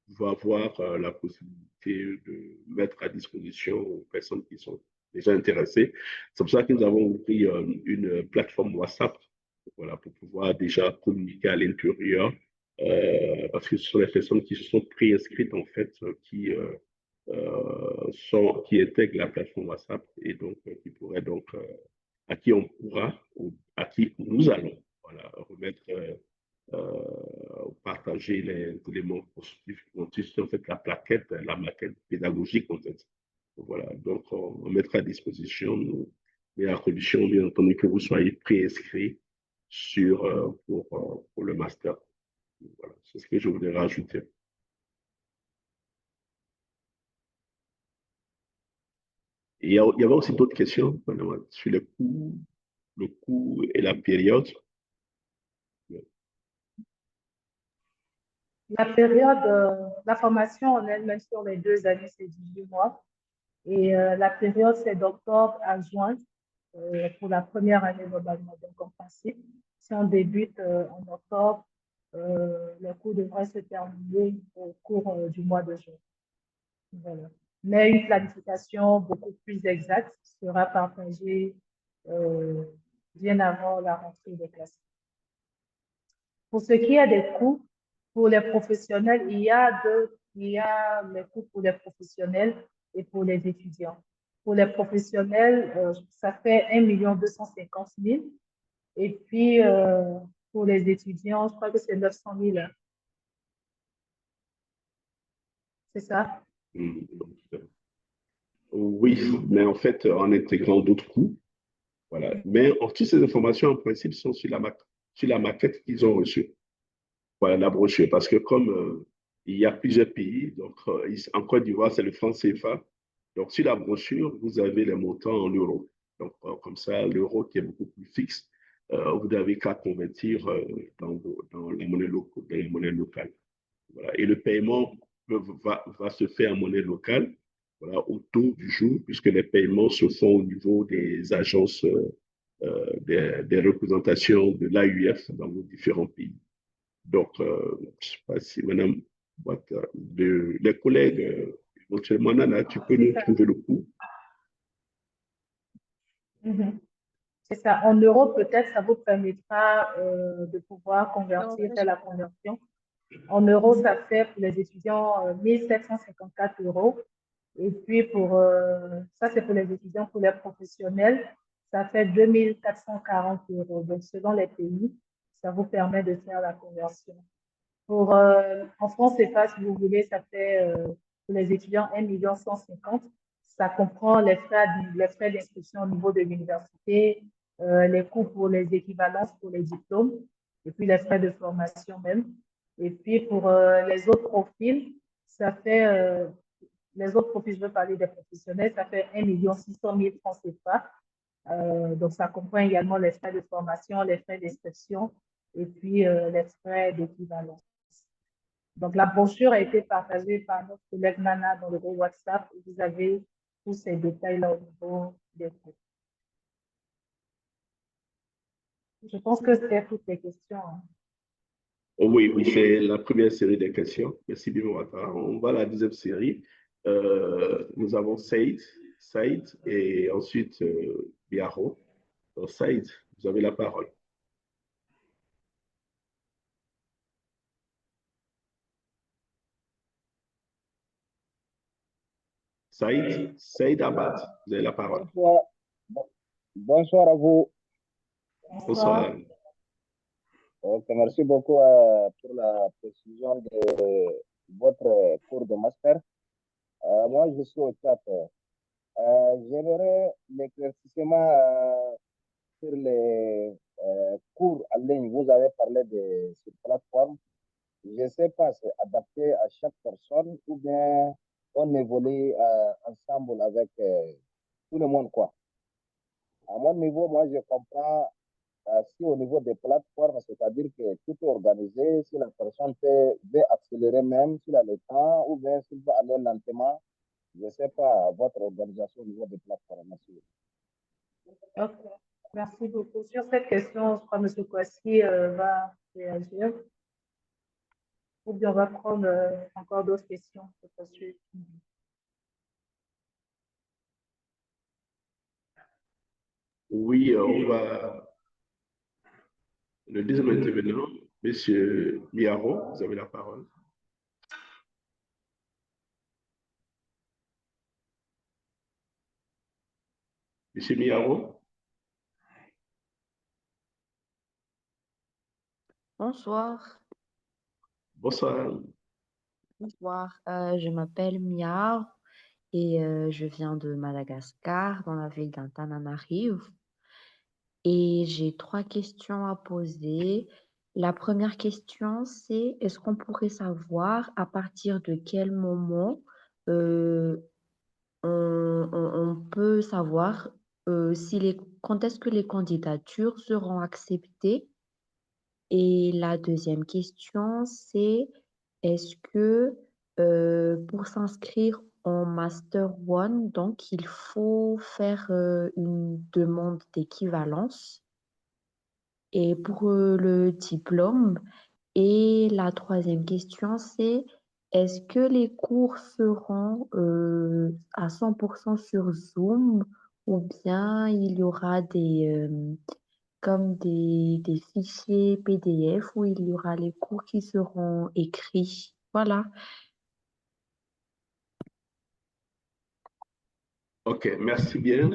Speaker 1: va avoir la possibilité de mettre à disposition aux personnes qui sont déjà intéressées. C'est pour ça que nous avons ouvert une plateforme WhatsApp, voilà, pour pouvoir déjà communiquer à l'intérieur, parce que ce sont les personnes qui se sont préinscrites, en fait, qui intègrent la plateforme WhatsApp et donc qui pourraient donc, à qui on pourra, ou à qui nous allons, voilà, remettre partager les éléments constructifs qui constituent en fait la maquette pédagogique en fait. Voilà, donc on mettra à disposition, mais à condition bien entendu que vous soyez préinscrit pour le master. Voilà, c'est ce que je voulais rajouter. Et il y avait aussi d'autres questions sur le coût et la période.
Speaker 2: La période, la formation en elle-même sur les 2 années, c'est 18 mois. Et la période, c'est d'octobre à juin pour la première année globalement. Donc, en principe, si on débute en octobre, le cours devrait se terminer au cours du mois de juin. Voilà. Mais une planification beaucoup plus exacte sera partagée bien avant la rentrée des classes. Pour ce qui est des coûts, pour les professionnels, il y a les coûts pour les professionnels et pour les étudiants. Pour les professionnels, ça fait 1 250 000. Et puis, pour les étudiants, je crois que c'est 900 000. C'est ça?
Speaker 1: Oui, mais en fait, en intégrant d'autres coûts, voilà. Mais toutes ces informations, en principe, sont sur la maquette qu'ils ont reçue. Voilà, la brochure. Parce que comme il y a plusieurs pays, donc en Côte d'Ivoire, c'est le franc CFA. Donc, sur la brochure, vous avez les montants en euros. Donc, comme ça, l'euro qui est beaucoup plus fixe vous n'avez qu'à convertir dans les monnaies locales. Voilà. Et le paiement va se faire en monnaie locale, voilà, au taux du jour, puisque les paiements se font au niveau des agences, des représentations de l'AUF dans nos différents pays. Donc, je ne sais pas si Madame, les collègues, éventuellement, Nana, tu peux nous trouver le coût.
Speaker 2: C'est ça. En euros, peut-être, ça vous permettra de pouvoir convertir, faire la conversion. En euros, ça fait pour les étudiants 1754 euros. Et puis, ça, c'est pour les étudiants. Pour les professionnels, ça fait 2440 euros. Donc, selon les pays, ça vous permet de faire la conversion. En France, c'est pas, si vous voulez, ça fait pour les étudiants 1 150 000. Ça comprend les frais d'inscription au niveau de l'université, les coûts pour les équivalences pour les diplômes, et puis les frais de formation même. Et puis pour les autres profils, les autres profils, je veux parler des professionnels, ça fait 1 600 000 francs CFA. Donc ça comprend également les frais de formation, les frais d'inscription, et puis les frais d'équivalence. Donc, la brochure a été partagée par notre collègue Nana dans le groupe WhatsApp. Vous avez tous ces détails-là au niveau des cours. Je pense que c'est toutes les questions.
Speaker 1: Oui, oui, c'est la première série des questions. Merci bien, Ouattara. On va à la deuxième série. Nous avons Saïd et ensuite Biaro. Donc, Saïd, vous avez la parole. Saïd Abad, vous avez la parole.
Speaker 5: Bonsoir. Bonsoir à vous.
Speaker 1: Bonsoir.
Speaker 5: Merci beaucoup pour la précision de votre cours de master. Moi, je suis au Tchad. J'aimerais l'éclaircissement sur les cours en ligne. Vous avez parlé de cette plateforme. Je ne sais pas, c'est adapté à chaque personne ou bien on évolue ensemble avec tout le monde, quoi. À mon niveau, moi, je comprends si au niveau des plateformes, c'est-à-dire que tout est organisé, si la personne veut accélérer même, s'il a le temps, ou bien s'il veut aller lentement, je ne sais pas votre organisation au niveau des plateformes. Merci.
Speaker 2: Okay. Merci beaucoup. Sur cette question, je crois que M. Kouassi va réagir. Ou bien on va prendre encore d'autres questions.
Speaker 1: Oui, on va. Le deuxième intervenant, M. Miaro, vous avez la parole. M. Miaro.
Speaker 6: Bonsoir.
Speaker 1: Bonsoir.
Speaker 6: Bonsoir. Je m'appelle Mia et je viens de Madagascar, dans la ville d'Antananarivo. Et j'ai 3 questions à poser. La première question, c'est est-ce qu'on pourrait savoir à partir de quel moment on peut savoir quand est-ce que les candidatures seront acceptées? Et la deuxième question, c'est est-ce que pour s'inscrire en Master 1, donc il faut faire une demande d'équivalence et pour le diplôme. Et la troisième question, c'est est-ce que les cours seront à 100% sur Zoom ou bien il y aura comme des fichiers PDF où il y aura les cours qui seront écrits. Voilà.
Speaker 1: OK, merci bien.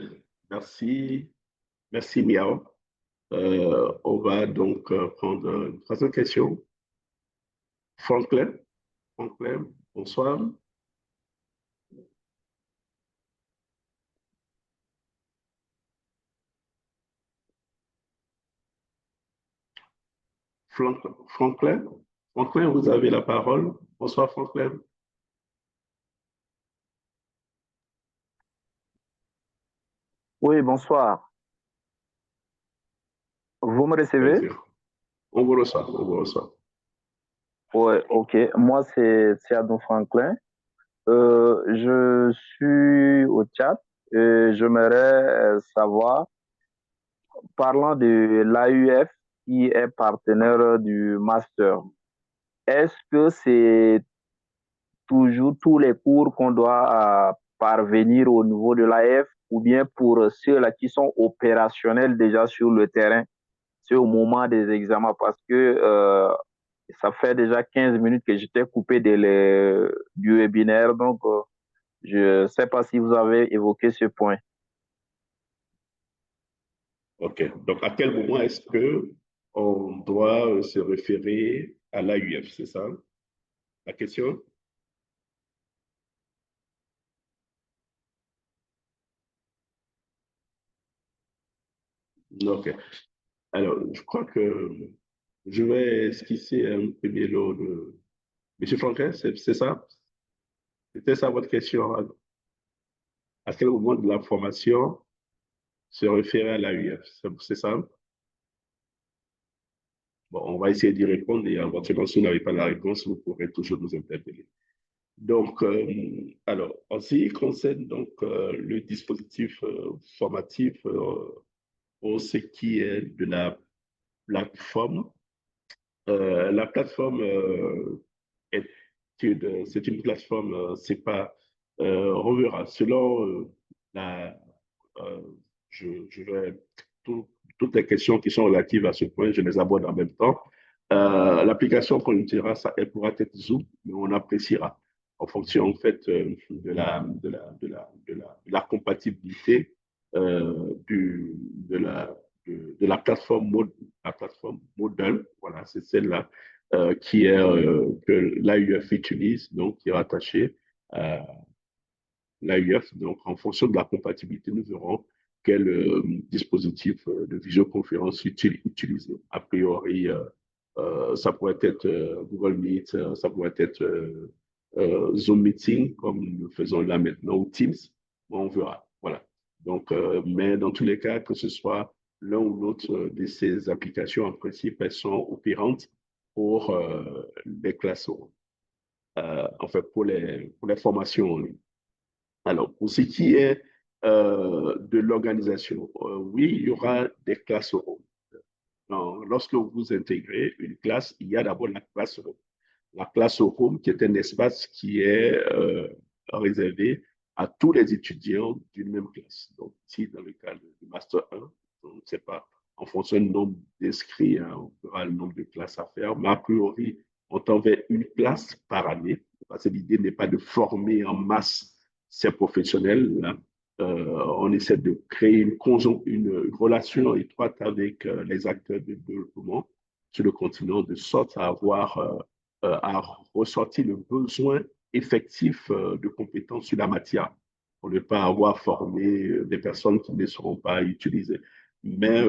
Speaker 1: Merci. Merci, Miao. On va donc prendre une troisième question. Franklin, bonsoir. Franklin, vous avez la parole. Bonsoir, Franklin.
Speaker 7: Oui, bonsoir. Vous me recevez?
Speaker 1: Plaisir. On vous reçoit, on vous reçoit.
Speaker 7: Ouais, ok. Moi, c'est Adam Franklin. Je suis au Tchad et j'aimerais savoir, parlant de l'AUF qui est partenaire du master, est-ce que c'est toujours tous les cours qu'on doit parvenir au niveau de l'AF ou bien pour ceux-là qui sont opérationnels déjà sur le terrain, c'est au moment des examens parce que ça fait déjà 15 minutes que j'étais coupé du webinaire, donc je ne sais pas si vous avez évoqué ce point.
Speaker 1: OK. Donc, à quel moment est-ce qu'on doit se référer à l'AUF, c'est ça la question? OK. Alors, je crois que je vais esquisser un premier lot de... Monsieur Franquin, c'est ça? C'était ça votre question? À quel moment de la formation se référer à l'AUF? C'est ça? Bon, on va essayer d'y répondre et éventuellement, si vous n'avez pas la réponse, vous pourrez toujours nous interpeller. Donc, alors, en ce qui concerne donc, le dispositif formatif pour ce qui est de plateforme, la plateforme c'est une plateforme, c'est pas, on verra, selon la, euh, je vais, toutes les questions qui sont relatives à ce point, je les aborde en même temps. L'application qu'on utilisera, ça, elle pourra être Zoom, mais on appréciera en fonction en fait de la compatibilité de la plateforme Moodle. Voilà, c'est celle-là que l'AUF utilise, donc qui est rattachée à l'AUF. Donc, en fonction de la compatibilité, nous verrons quel dispositif de visioconférence utiliser. A priori, ça pourrait être Google Meet, ça pourrait être Zoom Meeting, comme nous faisons là maintenant, ou Teams. On verra. Voilà. Donc, mais dans tous les cas, que ce soit l'un ou l'autre de ces applications, en principe, elles sont opérantes pour les classes, en fait, pour les formations en ligne. Alors, pour ce qui est de l'organisation, oui, il y aura des classes room. Lorsque vous intégrez une classe, il y a d'abord la classe room. La classe room, qui est un espace qui est réservé à tous les étudiants d'une même classe. Donc, ici, dans le cas du Master 1, on ne sait pas, en fonction du nombre d'inscrits, hein, on verra le nombre de classes à faire, mais a priori, on tend vers une classe par année, parce que l'idée n'est pas de former en masse ces professionnels. Là. On essaie de créer une relation étroite avec les acteurs de développement sur le continent, de sorte à avoir à ressortir le besoin effectif de compétences sur la matière, pour ne pas avoir formé des personnes qui ne seront pas utilisées. Mais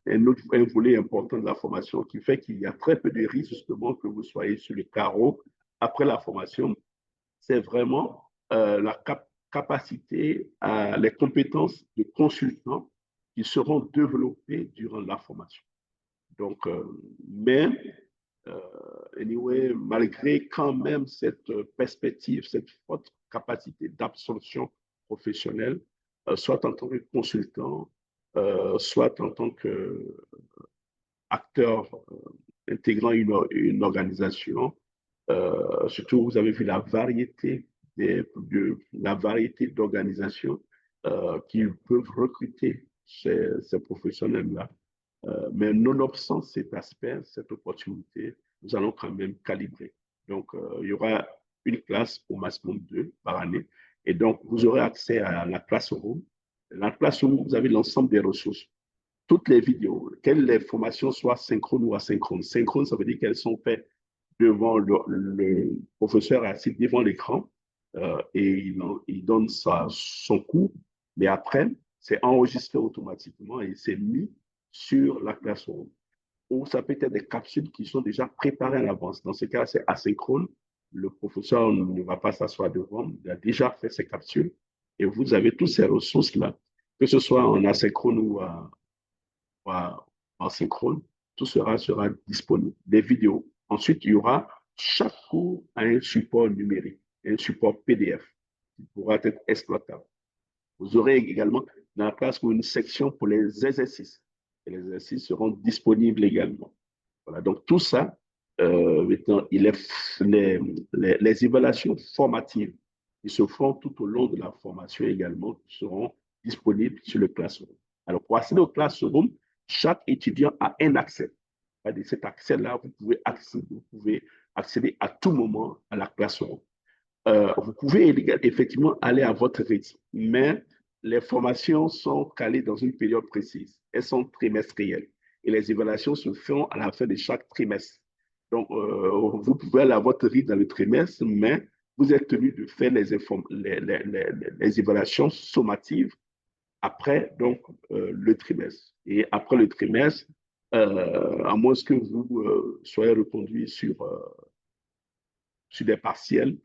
Speaker 1: un volet important de la formation qui fait qu'il y a très peu de risques justement que vous soyez sur le carreau après la formation, c'est vraiment la capacité à les compétences de consultants qui seront développées durant la formation. Donc, mais anyway, malgré quand même cette perspective, cette forte capacité d'absorption professionnelle, soit en tant que consultant, soit en tant qu'acteur intégrant une organisation, surtout vous avez vu la variété d'organisations qui peuvent recruter ces professionnels-là. Mais nonobstant cet aspect, cette opportunité, nous allons quand même calibrer. Donc, il y aura une classe au maximum 2 par année. Et donc, vous aurez accès à la classroom. La classroom, vous avez l'ensemble des ressources. Toutes les vidéos, que les formations soient synchrones ou asynchrones. Synchrone, ça veut dire qu'elles sont faites devant le professeur assis devant l'écran et il donne son cours. Mais après, c'est enregistré automatiquement et c'est mis sur la classroom. Ou ça peut être des capsules qui sont déjà préparées à l'avance. Dans ce cas, c'est asynchrone. Le professeur ne va pas s'asseoir devant, il a déjà fait ses capsules et vous avez toutes ces ressources-là, que ce soit en asynchrone ou en synchrone, tout sera disponible. Des vidéos. Ensuite, il y aura chaque cours à un support numérique, un support PDF qui pourra être exploitable. Vous aurez également dans la classe une section pour les exercices. Et les exercices seront disponibles également. Voilà, donc tout ça, maintenant, les évaluations formatives qui se font tout au long de la formation également seront disponibles sur le Classroom. Alors, pour accéder au Classroom, chaque étudiant a un accès. Et cet accès-là, vous pouvez accéder à tout moment à la Classroom. Vous pouvez effectivement aller à votre rythme, mais les formations sont calées dans une période précise. Elles sont trimestrielles et les évaluations se font à la fin de chaque trimestre. Donc, vous pouvez aller à votre rythme dans le trimestre, mais vous êtes tenu de faire les évaluations sommatives après donc, le trimestre. Et après le trimestre, à moins que vous soyez reconduit sur des partiels,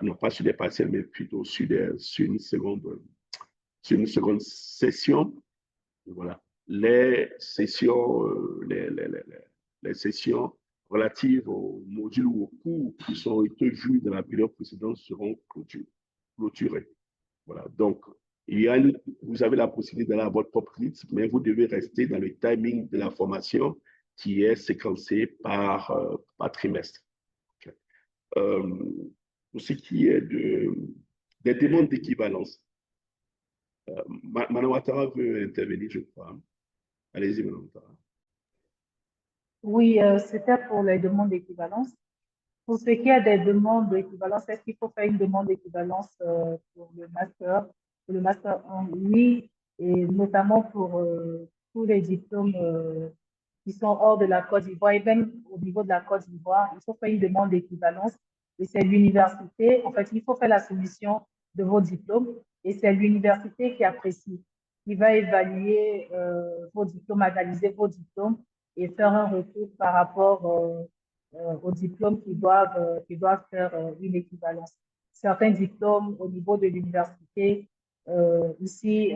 Speaker 1: non pas sur des partiels, mais plutôt sur une seconde session. Voilà. Les sessions relatives aux modules ou aux cours qui sont été vus dans la période précédente seront clôturées. Voilà. Donc, vous avez la possibilité d'aller à votre propre rythme, mais vous devez rester dans le timing de la formation qui est séquencé par trimestre. Okay. Pour ce qui est des demandes d'équivalence, Mme Ouattara veut intervenir, je crois. Allez-y, Mme Ouattara.
Speaker 2: Oui, c'était pour les demandes d'équivalence. Pour ce qui est des demandes d'équivalence, est-ce qu'il faut faire une demande d'équivalence pour le master 1? Oui, et notamment pour tous les diplômes qui sont hors de la Côte d'Ivoire, et même au niveau de la Côte d'Ivoire, il faut faire une demande d'équivalence. Et c'est l'université, en fait, il faut faire la soumission de vos diplômes, et c'est l'université qui apprécie, qui va évaluer vos diplômes, analyser vos diplômes et faire un retour par rapport aux diplômes qui doivent faire une équivalence. Certains diplômes au niveau de l'université, ici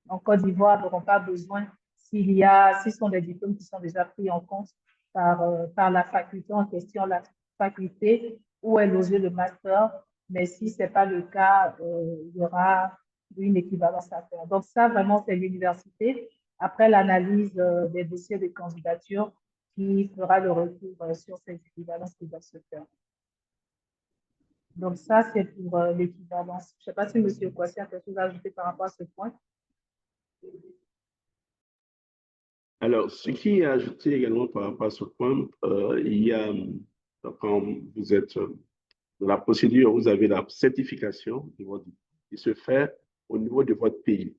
Speaker 2: en Côte d'Ivoire, n'auront pas besoin si ce sont des diplômes qui sont déjà pris en compte par la faculté en question, la faculté où est logé le master. Mais si ce n'est pas le cas, il y aura une équivalence à faire. Donc ça, vraiment, c'est l'université. Après l'analyse des dossiers de candidature, qui fera le retour sur ces équivalences qui doivent se faire. Donc ça, c'est pour l'équivalence. Je ne sais pas si M. Kwasi a quelque chose à ajouter par rapport à ce point.
Speaker 1: Alors, ce qui est ajouté également par rapport à ce point, il y a, quand vous êtes dans la procédure, vous avez la certification qui se fait au niveau de votre pays.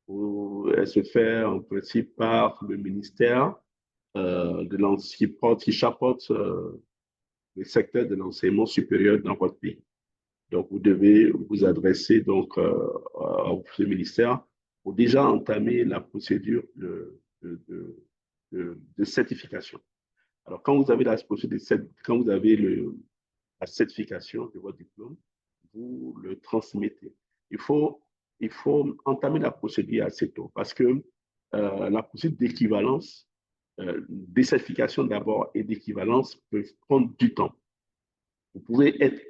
Speaker 1: Elle se fait en principe par le ministère qui chapeaute le secteur de l'enseignement supérieur dans votre pays. Donc, vous devez vous adresser donc, au ministère pour déjà entamer la procédure de certification. Alors, quand vous avez la certification de votre diplôme, vous le transmettez. Il faut entamer la procédure assez tôt parce que la procédure d'équivalence, des certifications d'abord et d'équivalence peuvent prendre du temps. Vous pouvez être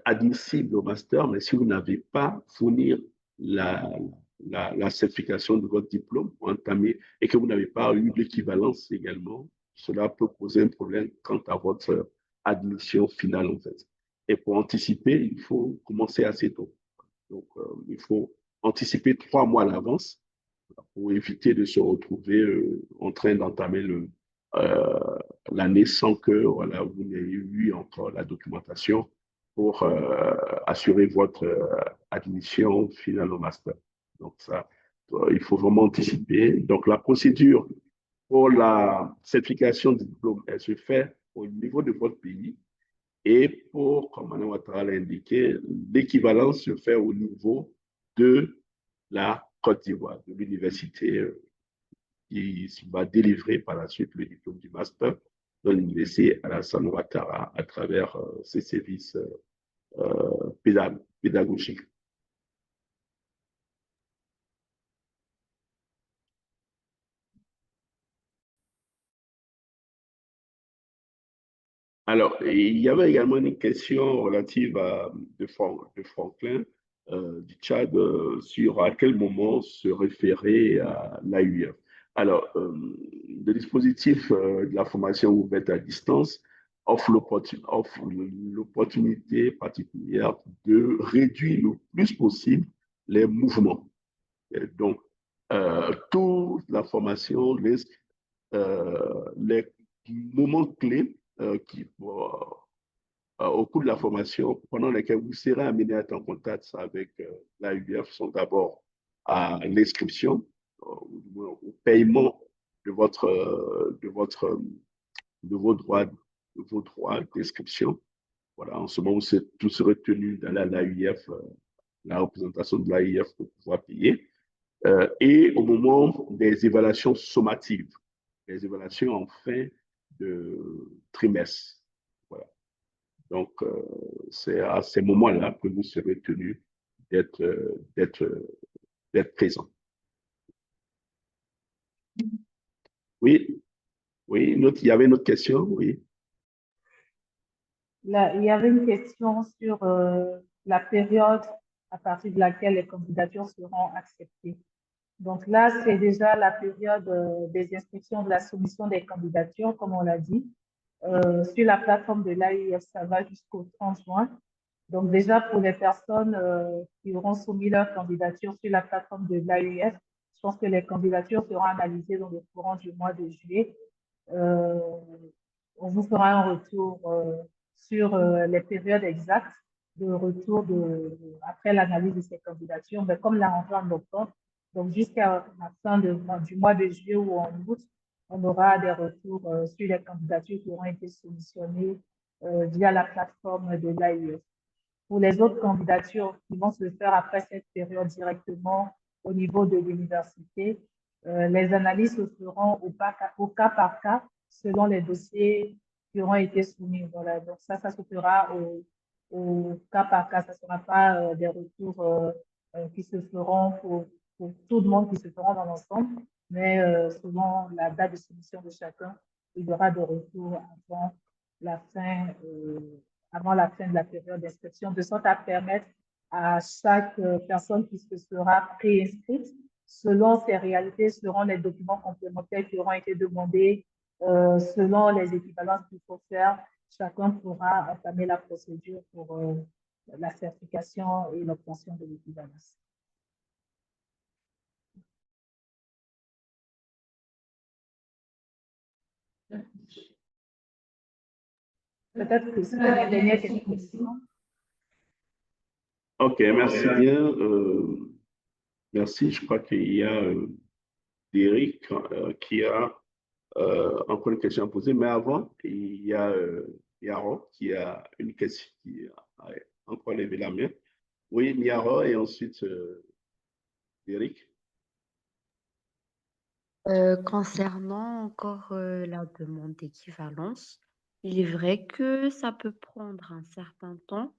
Speaker 1: admissible au master, mais si vous n'avez pas fourni la certification de votre diplôme pour entamer et que vous n'avez pas eu l'équivalence également, cela peut poser un problème quant à votre admission finale en fait. Et pour anticiper, il faut commencer assez tôt. Donc, il faut anticiper 3 mois à l'avance pour éviter de se retrouver en train d'entamer l'année sans que voilà, vous n'ayez eu encore la documentation pour assurer votre admission finale au master. Donc ça, il faut vraiment anticiper. Donc la procédure pour la certification du diplôme, elle se fait au niveau de votre pays. Et pour, comme Mme Ouattara l'a indiqué, l'équivalence se fait au niveau de la Côte d'Ivoire, de l'université qui va délivrer par la suite le diplôme du master dans l'université Alassane Ouattara à travers ses services pédagogiques. Alors, il y avait également une question relative de Franklin du Tchad sur à quel moment se référer à l'AUF. Alors, le dispositif de la formation ouverte à distance offre l'opportunité particulière de réduire le plus possible les mouvements. Et donc, toute la formation risque les moments clés au cours de la formation, pendant lesquels vous serez amené à être en contact avec l'AUF, sont d'abord à l'inscription, au paiement de vos droits d'inscription. Voilà, en ce moment, tout serait tenu dans l'AUF, la représentation de l'AUF pour pouvoir payer. Et au moment des évaluations sommatives, les évaluations en fin de trimestre. Voilà. Donc, c'est à ces moments-là que vous serez tenu d'être présent. Oui, oui, il y avait une autre question, oui.
Speaker 2: Là, il y avait une question sur la période à partir de laquelle les candidatures seront acceptées. Donc là, c'est déjà la période des inscriptions de la soumission des candidatures, comme on l'a dit. Sur la plateforme de l'AIF, ça va jusqu'au 30 juin. Donc déjà, pour les personnes qui auront soumis leur candidature sur la plateforme de l'AIF, je pense que les candidatures seront analysées dans le courant du mois de juillet. On vous fera un retour sur les périodes exactes de retour après l'analyse de ces candidatures. Mais comme la rentrée en octobre, donc jusqu'à la fin du mois de juillet ou en août, on aura des retours sur les candidatures qui auront été soumissionnées via la plateforme de l'AIF. Pour les autres candidatures qui vont se faire après cette période directement au niveau de l'université, les analyses se feront au cas par cas selon les dossiers qui auront été soumis. Voilà. Donc ça se fera au cas par cas. Ça ne sera pas des retours qui se feront pour tout le monde, qui se feront dans l'ensemble, mais selon la date de soumission de chacun, il y aura des retours la fin avant la fin de la période d'inscription, de sorte à permettre à chaque personne qui se sera préinscrite, selon ses réalités, selon les documents complémentaires qui auront été demandés, selon les équivalences qu'il faut faire, chacun pourra entamer la procédure pour la certification et l'obtention de l'équivalence. Peut-être que c'est la dernière question.
Speaker 1: OK, merci bien. Merci. Je crois qu'il y a Eric qui a encore une question à poser. Mais avant, il y a Miaro qui a une question, qui a encore levé la main. Oui, Miaro et ensuite Eric.
Speaker 6: Concernant encore la demande d'équivalence, il est vrai que ça peut prendre un certain temps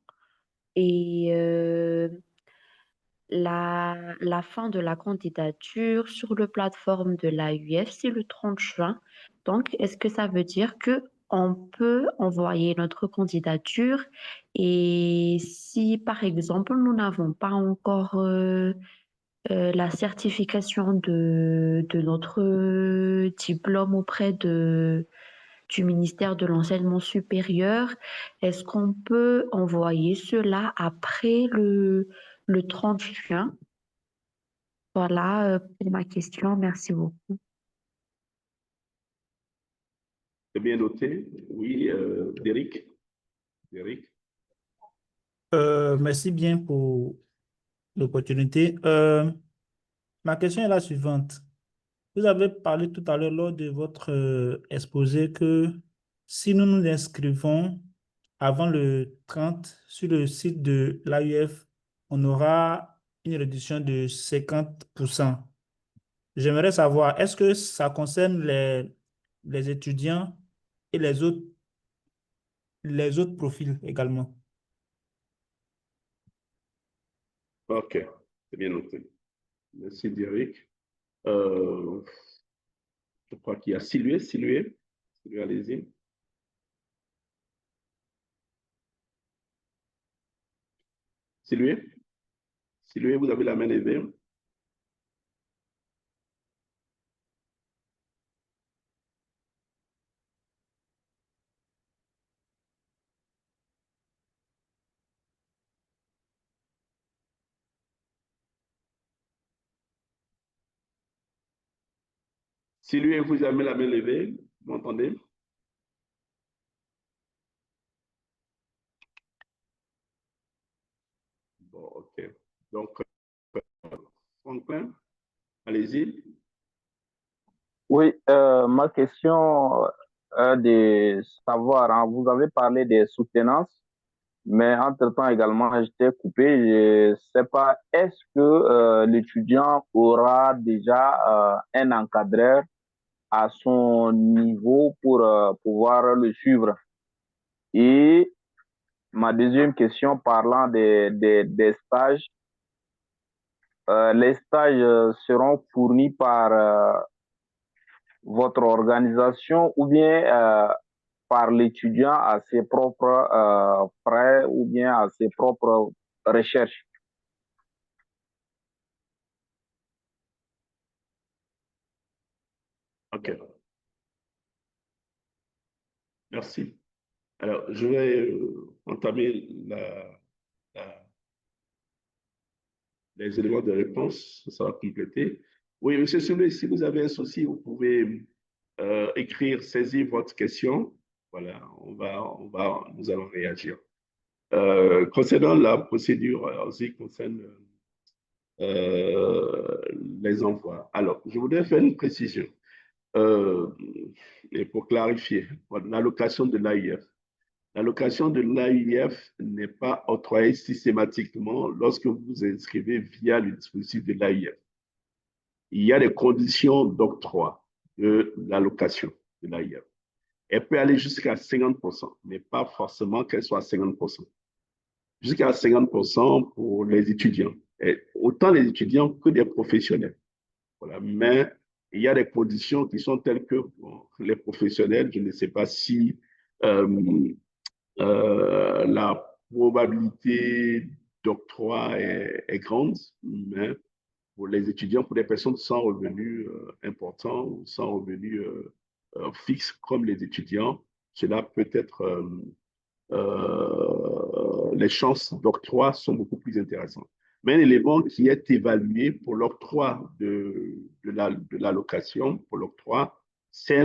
Speaker 6: et la fin de la candidature sur le plateforme de l'AUF, c'est le 30 juin. Donc, est-ce que ça veut dire que on peut envoyer notre candidature et si, par exemple, nous n'avons pas encore la certification de notre diplôme auprès du ministère de l'Enseignement supérieur, est-ce qu'on peut envoyer cela après le 30 juin? Voilà pour ma question. Merci beaucoup.
Speaker 1: C'est bien noté. Oui, Eric. Eric.
Speaker 4: Merci bien pour l'opportunité. Ma question est la suivante. Vous avez parlé tout à l'heure lors de votre exposé que si nous nous inscrivons avant le 30 sur le site de l'AUF, on aura une réduction de 50%. J'aimerais savoir, est-ce que ça concerne les étudiants et les autres profils également?
Speaker 1: OK, c'est bien noté. Merci, Eric. Je crois qu'il y a Sylvie, allez-y. Sylvie? Sylvie, vous avez la main levée. Sylvie, vous avez la main levée. Vous m'entendez? Bon, OK. Donc, Franklin, allez-y.
Speaker 7: Oui, ma question est de savoir, hein, vous avez parlé des soutenances, mais entre-temps également, j'étais coupé. Je ne sais pas, est-ce que l'étudiant aura déjà un encadreur à son niveau pour pouvoir le suivre? Et ma deuxième question parlant des stages, les stages seront fournis par votre organisation ou bien par l'étudiant à ses propres frais ou bien à ses propres recherches.
Speaker 1: OK. Merci. Alors, je vais entamer les éléments de réponse. Ça va compléter. Oui, Monsieur Soulé, si vous avez un souci, vous pouvez écrire, saisir votre question. Voilà, nous allons réagir. Concernant la procédure, en ce qui concerne les envois. Alors, je voudrais faire une précision. Et pour clarifier, l'allocation de l'AIF. L'allocation de l'AIF n'est pas octroyée systématiquement lorsque vous vous inscrivez via le dispositif de l'AIF. Il y a des conditions d'octroi de l'allocation de l'AIF. Elle peut aller jusqu'à 50%, mais pas forcément qu'elle soit à 50%. Jusqu'à 50% pour les étudiants. Et autant les étudiants que les professionnels. Voilà. Mais il y a des conditions qui sont telles que bon, les professionnels, je ne sais pas si la probabilité d'octroi est grande, mais pour les étudiants, pour les personnes sans revenus importants ou sans revenus fixes comme les étudiants, cela peut être les chances d'octroi sont beaucoup plus intéressantes. Mais un élément qui est évalué pour l'octroi de l'allocation, pour l'octroi, c'est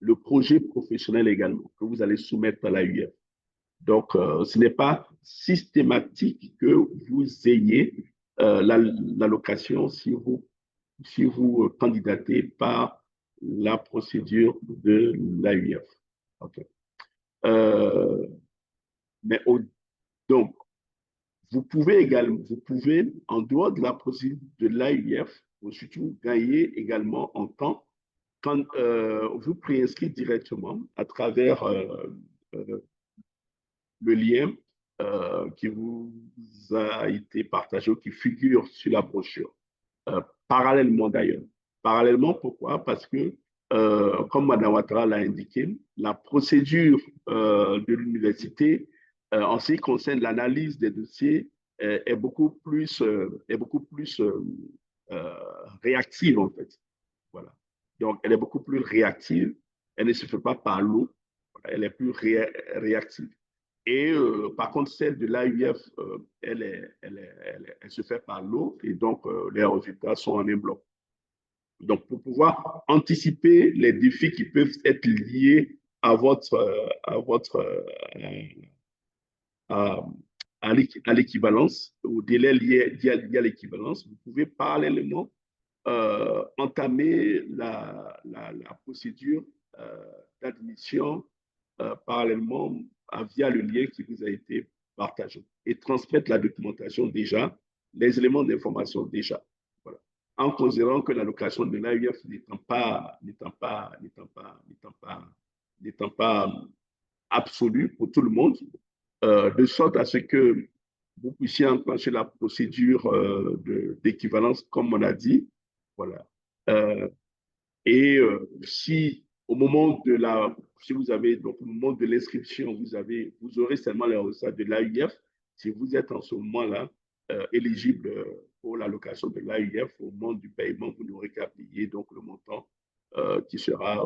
Speaker 1: le projet professionnel également que vous allez soumettre à l'AUF. Donc, ce n'est pas systématique que vous ayez l'allocation si vous candidatez par la procédure de l'AUF. Okay. Mais donc, vous pouvez, en dehors de la procédure de l'AUF, surtout gagner également en temps quand vous préinscrivez directement à travers le lien qui vous a été partagé ou qui figure sur la brochure. Parallèlement d'ailleurs. Parallèlement, pourquoi? Parce que, comme Mme Ouattara l'a indiqué, la procédure de l'université, en ce qui concerne l'analyse des dossiers, est beaucoup plus réactive, en fait. Voilà. Donc, elle est beaucoup plus réactive. Elle ne se fait pas par l'eau. Elle est plus réactive. Et par contre, celle de l'AUF, elle se fait par l'eau et donc les résultats sont en un bloc. Donc, pour pouvoir anticiper les défis qui peuvent être liés à à l'équivalence, au délai lié à l'équivalence, vous pouvez parallèlement entamer la procédure d'admission parallèlement via le lien qui vous a été partagé et transmettre la documentation déjà, les éléments d'information déjà. Voilà. En considérant que l'allocation de l'AUF n'étant pas absolue pour tout le monde, de sorte à ce que vous puissiez enclencher la procédure d'équivalence, comme on a dit. Voilà. Et si au moment de si vous avez, donc au moment de l'inscription, vous aurez seulement les résultats de l'AUF, si vous êtes en ce moment-là éligible pour l'allocation de l'AUF, au moment du paiement, vous n'aurez qu'à payer donc le montant qui sera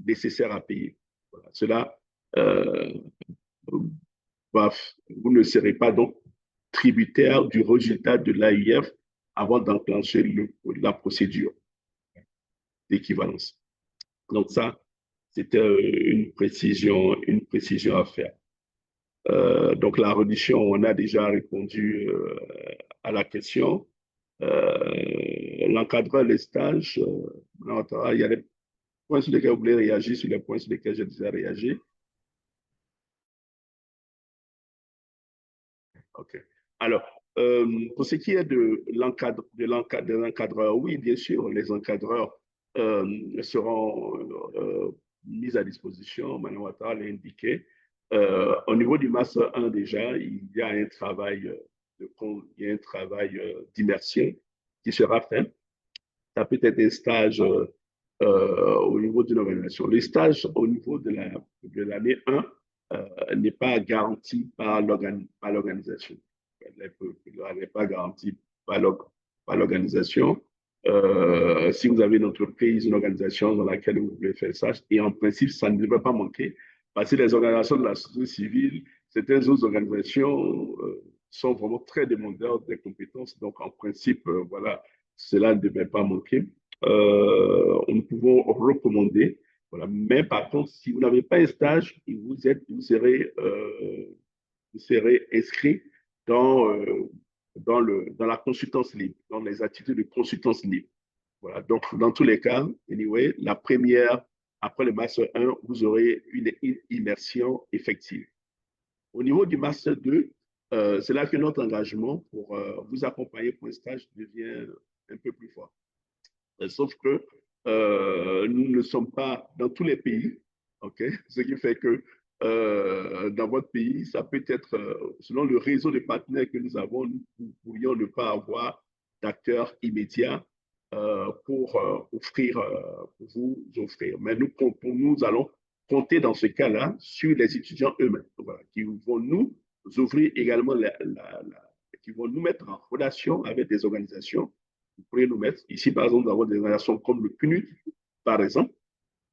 Speaker 1: nécessaire à payer. Voilà. Cela, vous ne serez pas donc tributaire du résultat de l'AUF avant d'enclencher la procédure d'équivalence. Donc ça, c'était une précision à faire. Donc la reddition, on a déjà répondu à la question. L'encadreur, les stages, il y a des points sur lesquels vous voulez réagir, sur les points sur lesquels j'ai déjà réagi. OK. Alors, pour ce qui est de l'encadreur, oui, bien sûr, les encadreurs seront mis à disposition. Madame Ouattara l'a indiqué. Au niveau du Master 1, déjà, il y a un travail d'immersion qui sera fait. Ça peut être un stage au niveau d'une organisation. Les stages au niveau de l'année 1 n'est pas garanti par l'organisation. Elle n'est pas garantie par l'organisation. Si vous avez une entreprise, une organisation dans laquelle vous voulez faire ça, et en principe, ça ne devrait pas manquer, parce que les organisations de la société civile, certaines autres organisations sont vraiment très demandeurs des compétences. Donc, en principe, voilà, cela ne devrait pas manquer. Nous pouvons recommander. Voilà. Mais par contre, si vous n'avez pas un stage, vous serez inscrit dans la consultance libre, dans les activités de consultance libre. Voilà. Donc, dans tous les cas, anyway, la première, après le Master 1, vous aurez une immersion effective. Au niveau du Master 2, c'est là que notre engagement pour vous accompagner pour un stage devient un peu plus fort. Sauf que nous ne sommes pas dans tous les pays, ok? Ce qui fait que dans votre pays, ça peut être, selon le réseau de partenaires que nous avons, nous pourrions ne pas avoir d'acteurs immédiats pour vous offrir. Mais nous allons compter dans ce cas-là sur les étudiants eux-mêmes, voilà, qui vont nous ouvrir également, qui vont nous mettre en relation avec des organisations. Vous pourriez nous mettre ici, par exemple, nous avons des organisations comme le PNUD, par exemple.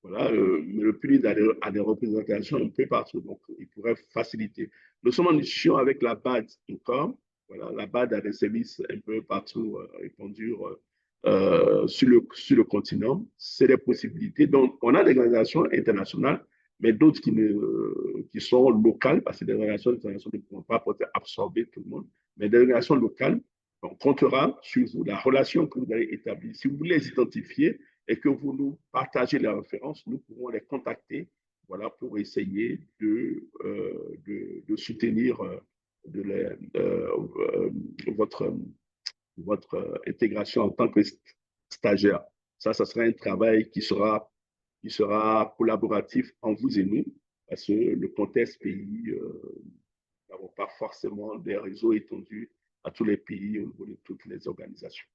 Speaker 1: Voilà, le PNUD a des représentations un peu partout, donc il pourrait faciliter. Nous sommes en discussion avec la BAD encore. Voilà, la BAD a des services un peu partout répandus sur le continent. C'est des possibilités. Donc, on a des organisations internationales, mais d'autres qui sont locales, parce que des organisations internationales ne pourront pas absorber tout le monde, mais des organisations locales. On comptera sur vous, la relation que vous allez établir. Si vous voulez les identifier et que vous nous partagez les références, nous pourrons les contacter, voilà, pour essayer de soutenir votre intégration en tant que stagiaire. Ça sera un travail qui sera collaboratif entre vous et nous, parce que le contexte pays, nous n'avons pas forcément des réseaux étendus à tous les pays au niveau de toutes les organisations.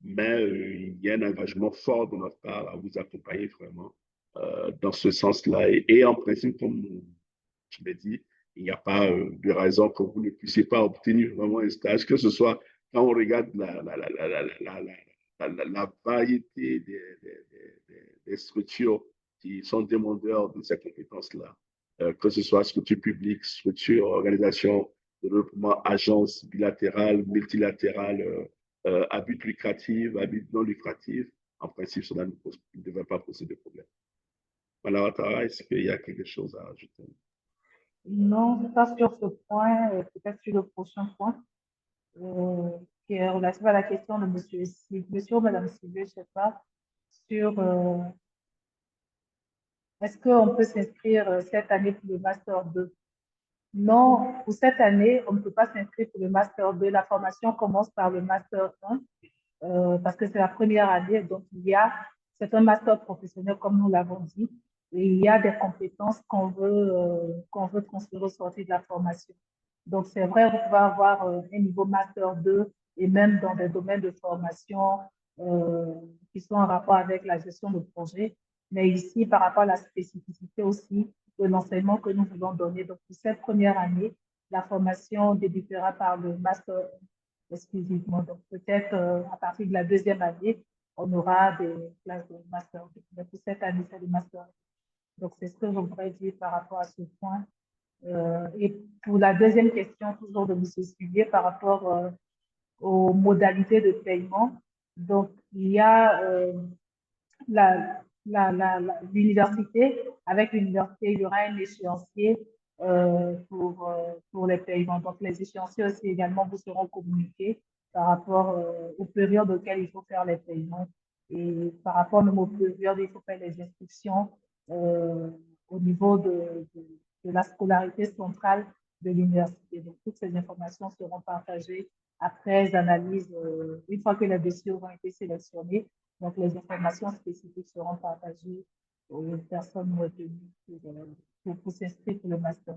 Speaker 1: Mais il y a un engagement fort de notre part à vous accompagner vraiment dans ce sens-là. Et en principe, comme je l'ai dit, il n'y a pas de raison que vous ne puissiez pas obtenir vraiment un stage, que ce soit quand on regarde la variété des structures qui sont demandeurs de ces compétences-là, que ce soit structure publique, structure, organisation de développement, agence bilatérale, multilatérale, à but lucratif, à but non lucratif. En principe, cela ne devrait pas poser de problème. Madame Ouattara, est-ce qu'il y a quelque chose à ajouter?
Speaker 2: Non, pas sur ce point, peut-être sur le prochain point, qui est relatif à la question de monsieur ou madame Sylvie, je ne sais pas, sur est-ce qu'on peut s'inscrire cette année pour le Master 2? Non, pour cette année, on ne peut pas s'inscrire pour le Master 2. La formation commence par le Master 1 parce que c'est la première année. Donc, c'est un Master professionnel, comme nous l'avons dit, et il y a des compétences qu'on veut transférer au sortir de la formation. Donc, c'est vrai, vous pouvez avoir un niveau Master 2 et même dans des domaines de formation qui sont en rapport avec la gestion de projet. Mais ici, par rapport à la spécificité aussi de de l'enseignement que nous voulons donner. Donc, pour cette première année, la formation débutera par le master exclusivement. Donc, peut-être à partir de la deuxième année, on aura des classes de master. Mais pour cette année, c'est le master. Donc, c'est ce que je voudrais dire par rapport à ce point. Et pour la deuxième question, toujours de M. Suvier, par rapport aux modalités de paiement. Donc, il y a l'université. Avec l'université, il y aura un échéancier pour les paiements. Donc, les échéanciers aussi également vous seront communiqués par rapport aux périodes auxquelles il faut faire les paiements. Et par rapport même aux périodes, il faut faire les inscriptions au niveau de la scolarité centrale de l'université. Donc, toutes ces informations seront partagées après analyse, une fois que les dossiers auront été sélectionnés. Donc, les informations spécifiques seront partagées aux personnes retenues pour s'inscrire pour le master.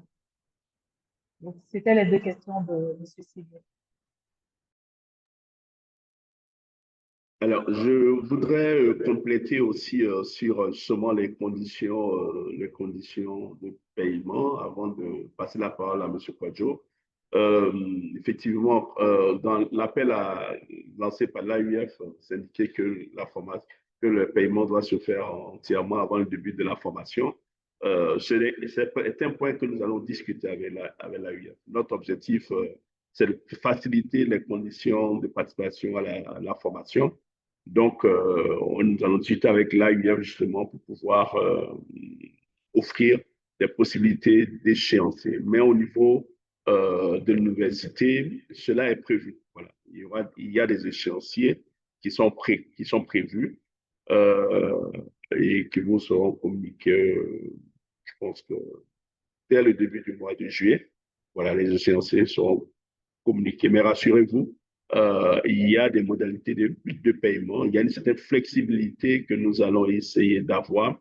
Speaker 2: Donc, c'était les deux questions de M. Sylvain.
Speaker 1: Alors, je voudrais compléter aussi sur seulement les conditions de paiement avant de passer la parole à M. Kwadjo. Effectivement, dans l'appel lancé par l'AUF, c'est indiqué que que le paiement doit se faire entièrement avant le début de la formation. C'est un point que nous allons discuter avec l'AUF. Notre objectif, c'est de faciliter les conditions de participation à la formation. Donc, nous allons discuter avec l'AUF justement pour pouvoir offrir des possibilités d'échéancier. Mais au niveau de l'université, cela est prévu. Voilà. Il y a des échéanciers qui sont prévus et qui vous seront communiqués, je pense que dès le début du mois de juillet. Voilà, les échéanciers seront communiqués. Mais rassurez-vous, il y a des modalités de paiement, il y a une certaine flexibilité que nous allons essayer d'avoir,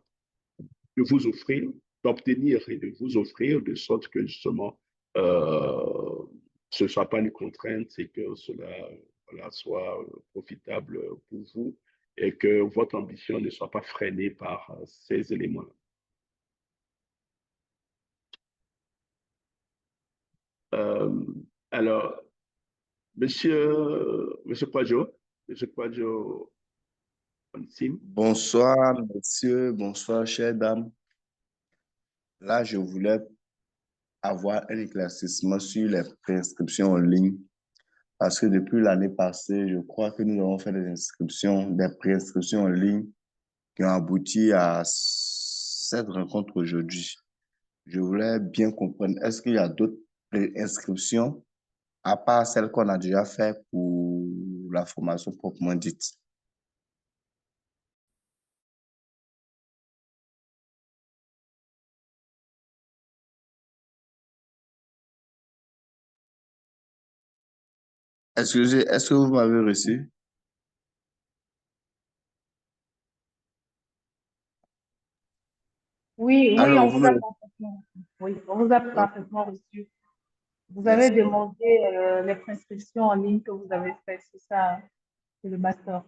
Speaker 1: de vous offrir, d'obtenir et de vous offrir, de sorte que justement, ce ne soit pas une contrainte et que cela voilà, soit profitable pour vous et que votre ambition ne soit pas freinée par ces éléments-là. Alors, Monsieur Kwadjo,
Speaker 8: Bonsoir, messieurs, bonsoir, chères dames. Là, je voulais avoir un éclaircissement sur les préinscriptions en ligne parce que depuis l'année passée, je crois que nous avons fait des préinscriptions en ligne qui ont abouti à cette rencontre aujourd'hui. Je voulais bien comprendre, est-ce qu'il y a d'autres préinscriptions à part celles qu'on a déjà faites pour la formation proprement dite? Est-ce que vous m'avez reçu?
Speaker 2: Oui,
Speaker 8: Alors,
Speaker 2: on vous a parfaitement, oui, on vous a parfaitement reçu. Vous avez demandé les prescriptions en ligne que vous avez faites, c'est ça, hein? C'est le master.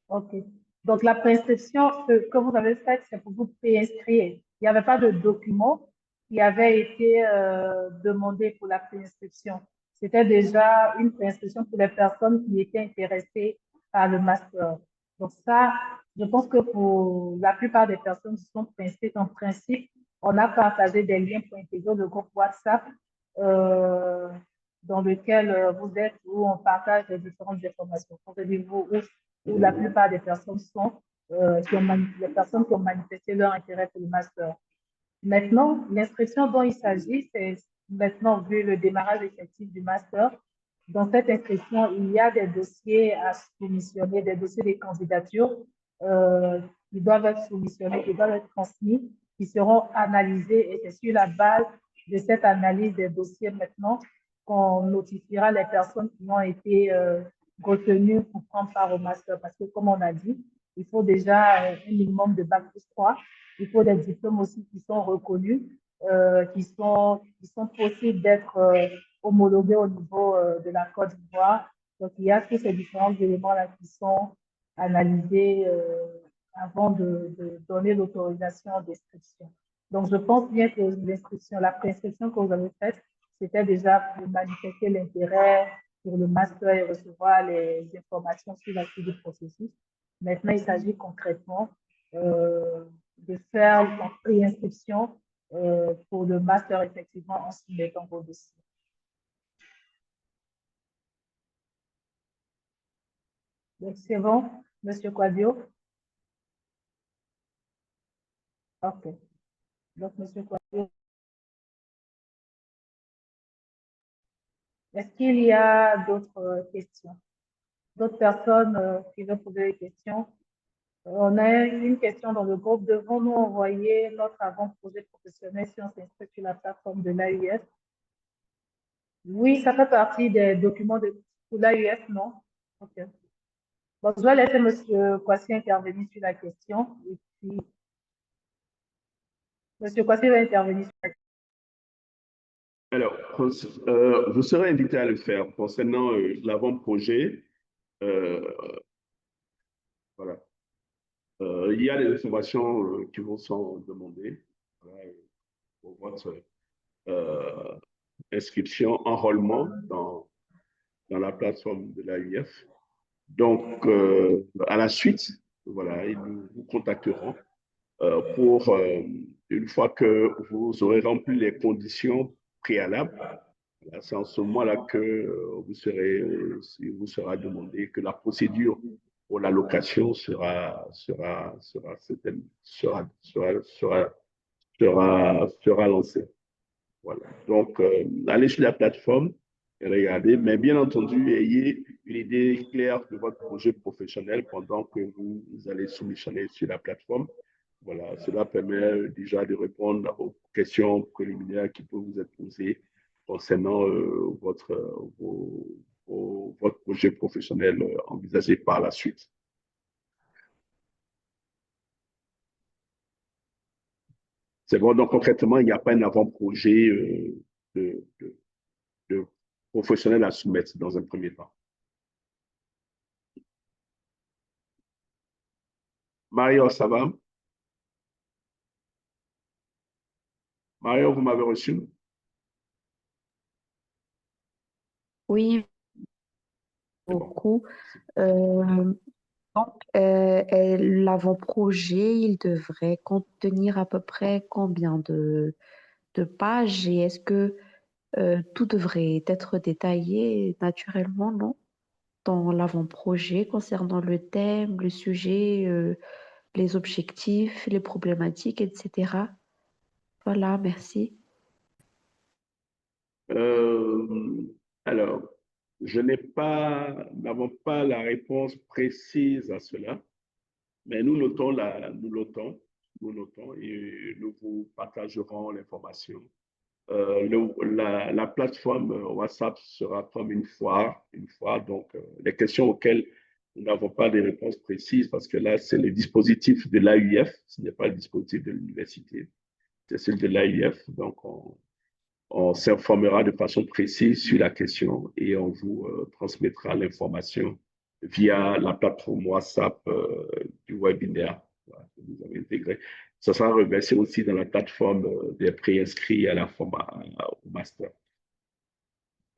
Speaker 2: OK. Donc, la prescription que vous avez faite, c'est pour vous préinscrire. Il n'y avait pas de document qui avait été demandé pour la préinscription. C'était déjà une préinscription pour les personnes qui étaient intéressées par le master. Donc, ça, je pense que pour la plupart des personnes qui sont préinscrites en principe, on a partagé des liens pour intégrer le groupe WhatsApp dans lequel vous êtes, où on partage les différentes informations. Vous, où la plupart des personnes sont les personnes qui ont manifesté leur intérêt pour le master. Maintenant, l'inscription dont il s'agit, c'est maintenant vu le démarrage effectif du master. Dans cette inscription, il y a des dossiers à soumissionner, des dossiers de candidatures qui doivent être soumissionnés, qui doivent être transmis, qui seront analysés et c'est sur la base de cette analyse des dossiers maintenant qu'on notifiera les personnes qui ont été retenues pour prendre part au master. Parce que comme on a dit, il faut déjà un minimum de bac plus 3. Il faut des diplômes aussi qui sont reconnus, qui sont possibles d'être homologués au niveau de la Côte d'Ivoire. Donc, il y a tous ces différents éléments-là qui sont analysés avant de donner l'autorisation d'inscription. Donc, je pense bien que la préinscription que vous avez faite, c'était déjà pour manifester l'intérêt pour le master et recevoir les informations sur la suite du processus. Maintenant, il s'agit concrètement de faire la préinscription pour le master, effectivement, en soumettant vos dossiers. Donc, c'est bon, Monsieur Quadio? OK. Donc, Monsieur Quadio, est-ce qu'il y a d'autres questions? D'autres personnes qui veulent poser des questions? On a une question dans le groupe. Devons-nous envoyer notre avant-projet professionnel si on s'inscrit sur la plateforme de l'AUF? Oui, ça fait partie des documents de l'AUF, non? OK. Bon, je vais laisser M. Kwasi intervenir sur la question. Et puis, M. Kwasi va intervenir sur la question.
Speaker 1: Alors, vous serez invité à le faire concernant l'avant-projet. Voilà. Il y a des informations qui vous sont demandées pour votre inscription, enrôlement dans la plateforme de l'AUF. Donc, à la suite, voilà, nous vous contacterons pour, une fois que vous aurez rempli les conditions préalables, c'est en ce moment-là que vous sera demandé que la procédure pour l'allocation sera lancée. Voilà. Donc, allez sur la plateforme et regardez, mais bien entendu, ayez une idée claire de votre projet professionnel pendant que vous allez soumissionner sur la plateforme. Voilà, cela permet déjà de répondre aux questions préliminaires qui peuvent vous être posées concernant votre projet professionnel envisagé par la suite. C'est bon, donc concrètement, il n'y a pas un avant-projet de professionnel à soumettre dans un premier temps. Mario, ça va? Mario, vous m'avez reçu?
Speaker 6: Oui,
Speaker 1: C'est bon.
Speaker 6: beaucoup. Donc, l'avant-projet, il devrait contenir à peu près combien de pages et est-ce que tout devrait être détaillé naturellement, non? Dans l'avant-projet concernant le thème, le sujet, les objectifs, les problématiques, etc. Voilà, merci.
Speaker 1: Alors, n'avons pas la réponse précise à cela, mais nous notons et nous vous partagerons l'information. La plateforme WhatsApp sera comme une foire, donc les questions auxquelles nous n'avons pas de réponses précises, parce que là, c'est le dispositif de l'AUF, ce n'est pas le dispositif de l'université, c'est celui de l'AUF, donc on s'informera de façon précise sur la question et on vous transmettra l'information via la plateforme WhatsApp du webinaire que vous avez intégré. Ça sera reversé aussi dans la plateforme des préinscrits au master.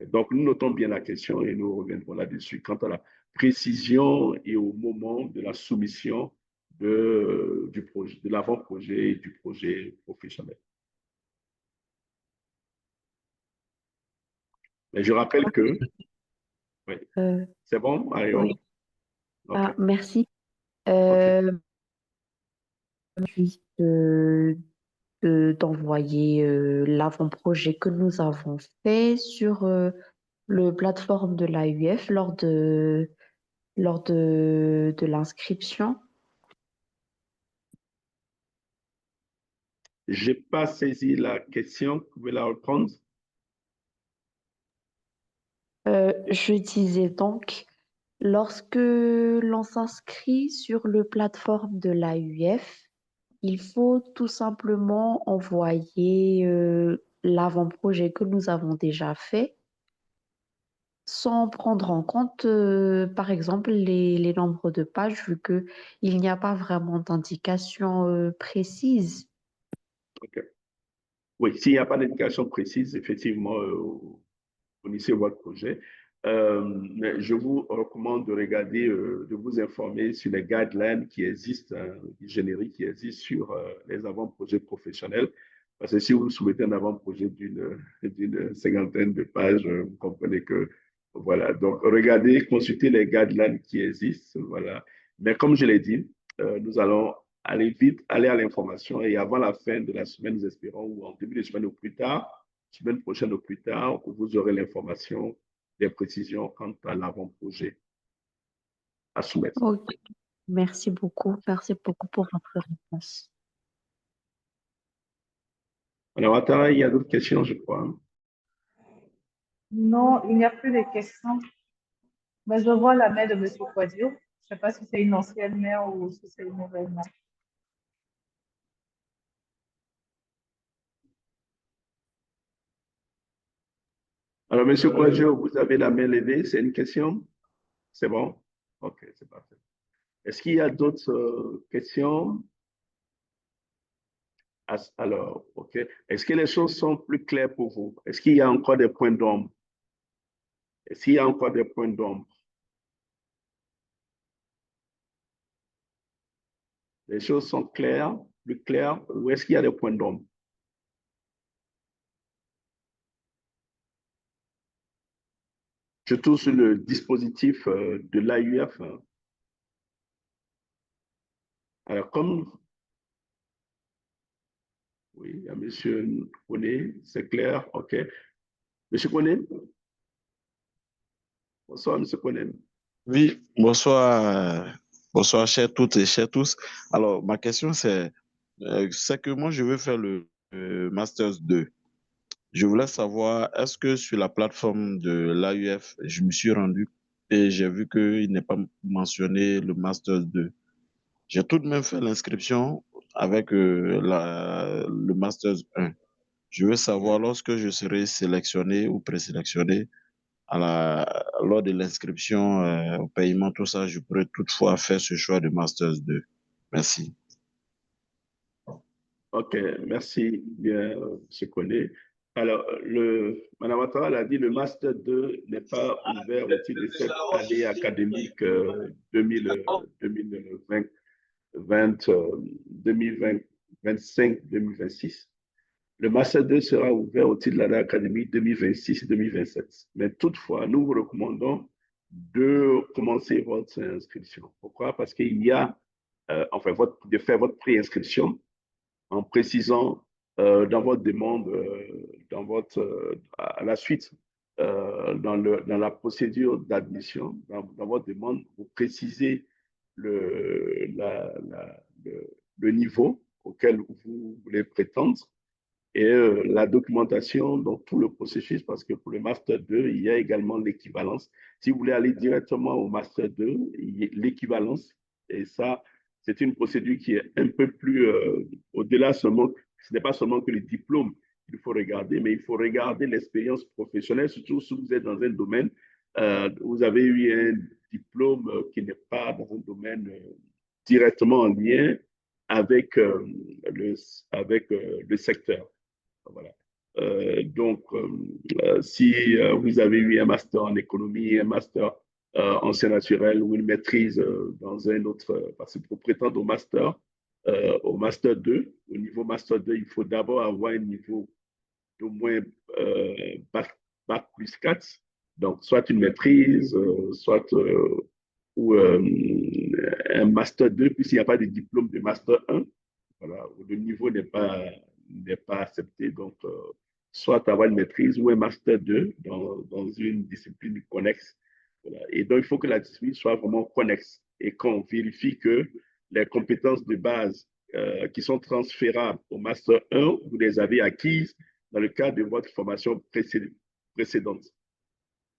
Speaker 1: Donc, nous notons bien la question et nous reviendrons là-dessus. Quant à la précision et au moment de la soumission de l'avant-projet et du projet professionnel. Mais je rappelle que, oui, c'est bon, Mario?
Speaker 6: Oui.
Speaker 1: Okay.
Speaker 6: Ah, merci.
Speaker 1: Okay.
Speaker 6: Juste d'envoyer l'avant-projet que nous avons fait sur le plateforme de l'AUF lors de l'inscription.
Speaker 1: Je n'ai pas saisi la question. Vous pouvez la reprendre?
Speaker 6: Je disais donc, lorsque l'on s'inscrit sur le plateforme de l'AUF, il faut tout simplement envoyer l'avant-projet que nous avons déjà fait sans prendre en compte, par exemple, les nombres de pages, vu qu'il n'y a pas vraiment d'indication précise.
Speaker 1: OK. Oui, s'il n'y a pas d'indication précise, effectivement, fournissez votre projet. Mais je vous recommande de regarder, de vous informer sur les guidelines qui existent, génériques qui existent sur les avant-projets professionnels. Parce que si vous souhaitez un avant-projet d'une cinquantaine de pages, vous comprenez que, voilà. Donc, regardez, consultez les guidelines qui existent, voilà. Mais comme je l'ai dit, nous allons aller vite, aller à l'information et avant la fin de la semaine, nous espérons, ou en début de semaine au plus tard, semaine prochaine au plus tard, vous aurez l'information, des précisions quant à l'avant-projet à soumettre.
Speaker 6: Ok. Merci beaucoup. Merci beaucoup pour votre réponse.
Speaker 1: Alors, attends, il y a d'autres questions, je crois.
Speaker 2: Non, il n'y a plus de questions. Mais je vois la main de M. Quadio. Je ne sais pas si c'est une ancienne main ou si c'est une nouvelle main.
Speaker 1: Alors, M. Quadio, vous avez la main levée, c'est une question? C'est bon? OK, c'est parfait. Est-ce qu'il y a d'autres questions? Alors, OK. Est-ce que les choses sont plus claires pour vous? Est-ce qu'il y a encore des points d'ombre? Est-ce qu'il y a encore des points d'ombre? Les choses sont claires, plus claires, ou est-ce qu'il y a des points d'ombre? Surtout sur le dispositif de l'AUF. Alors, comme, oui, il y a M. Koné, c'est clair, OK. M. Koné? Bonsoir, M. Koné.
Speaker 9: Oui, bonsoir, chers toutes et chers tous. Alors, ma question, c'est que moi, je veux faire le Masters 2. Je voulais savoir, est-ce que sur la plateforme de l'AUF, je me suis rendu et j'ai vu qu'il n'est pas mentionné le Masters 2. J'ai tout de même fait l'inscription avec le Masters 1. Je veux savoir, lorsque je serai sélectionné ou présélectionné, lors de l'inscription au paiement, tout ça, je pourrais toutefois faire ce choix de Masters 2. Merci.
Speaker 1: OK, merci bien, M. Koné. Alors, Mme Ouattara a dit le Master 2 n'est pas ouvert au titre de cette année académique 2020, 2025-2026. Le Master 2 sera ouvert au titre de l'année académique 2026-2027. Mais toutefois, nous vous recommandons de commencer votre inscription. Pourquoi? Parce qu'il y a, enfin, de faire votre préinscription en précisant dans votre demande, à la suite, dans la procédure d'admission, dans votre demande, vous précisez le, le niveau auquel vous voulez prétendre et la documentation dans tout le processus, parce que pour le Master 2, il y a également l'équivalence. Si vous voulez aller directement au Master 2, l'équivalence, et ça, c'est une procédure qui est un peu plus au-delà seulement, ce n'est pas seulement que le diplôme qu'il faut regarder, mais il faut regarder l'expérience professionnelle, surtout si vous êtes dans un domaine, vous avez eu un diplôme qui n'est pas dans un domaine directement en lien avec, le secteur. Voilà. Si vous avez eu un master en économie, un master en sciences naturelles ou une maîtrise dans un autre, parce que pour prétendre au master 2, au niveau master 2, il faut d'abord avoir un niveau d'au moins bac plus 4, donc soit une maîtrise, soit ou un master 2, puisqu'il n'y a pas de diplôme de master 1, voilà, le niveau n'est pas accepté. Donc, soit avoir une maîtrise ou un master 2 dans une discipline connexe. Voilà. Et donc, il faut que la discipline soit vraiment connexe et qu'on vérifie que les compétences de base qui sont transférables au master 1, vous les avez acquises dans le cadre de votre formation précédente.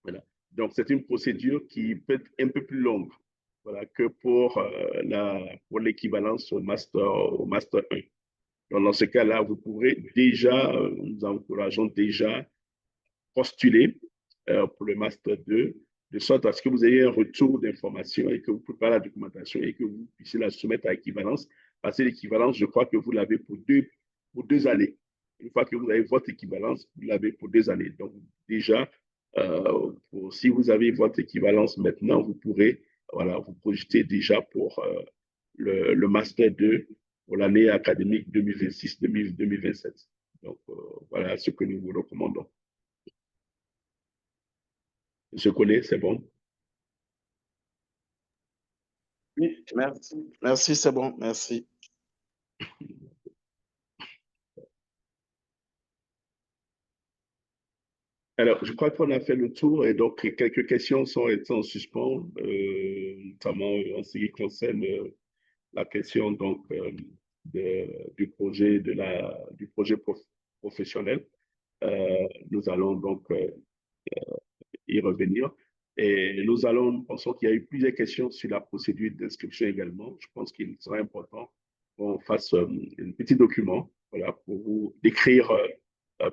Speaker 1: Voilà. Donc, c'est une procédure qui peut être un peu plus longue, voilà, que pour l'équivalence au master 1. Donc, dans ce cas-là, vous pourrez déjà, nous encourageons déjà postuler pour le Master 2, de sorte à ce que vous ayez un retour d'information et que vous préparez la documentation et que vous puissiez la soumettre à équivalence. Parce que l'équivalence, je crois que vous l'avez pour pour 2 années. Une fois que vous avez votre équivalence, vous l'avez pour 2 années. Donc, déjà, si vous avez votre équivalence maintenant, vous pourrez voilà, vous projeter déjà pour le Master 2 pour l'année académique 2026-2027. Donc, voilà ce que nous vous recommandons. Je connais, c'est bon?
Speaker 9: Oui, merci. Merci, c'est bon, merci.
Speaker 1: Alors, je crois qu'on a fait le tour et donc quelques questions sont en suspens, notamment en ce qui concerne la question donc du projet professionnel. Nous allons donc y revenir. Et nous pensons qu'il y a eu plusieurs questions sur la procédure d'inscription également. Je pense qu'il serait important qu'on fasse un petit document voilà, pour vous décrire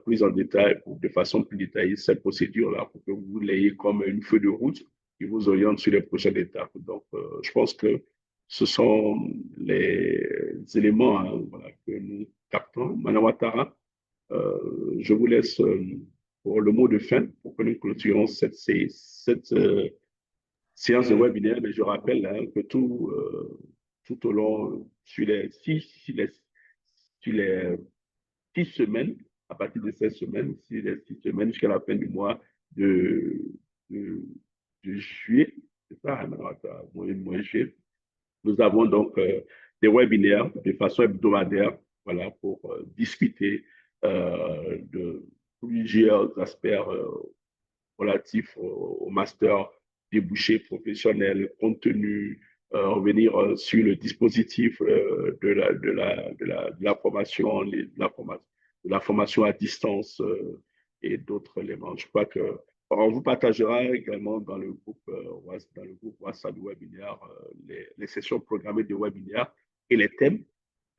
Speaker 1: plus en détail, de façon plus détaillée, cette procédure-là, pour que vous l'ayez comme une feuille de route qui vous oriente sur les prochaines étapes. Donc, je pense que ce sont les éléments hein, voilà, que nous captons. Madame Ouattara, je vous laisse pour le mot de fin pour que nous clôturons cette séance de webinaire. Mais je rappelle hein, que tout au long, sur les 6 semaines, à partir de 16 semaines, sur les 6 semaines jusqu'à la fin du mois de, de, de juillet, c'est ça, mois juillet, nous avons donc des webinaires de façon hebdomadaire voilà, pour discuter de plusieurs aspects relatifs au master, débouchés professionnels, contenu, revenir sur le dispositif de la formation, de la formation à distance et d'autres éléments. Je crois que on vous partagera également dans le groupe WhatsApp du webinaire les sessions programmées de webinaire et les thèmes,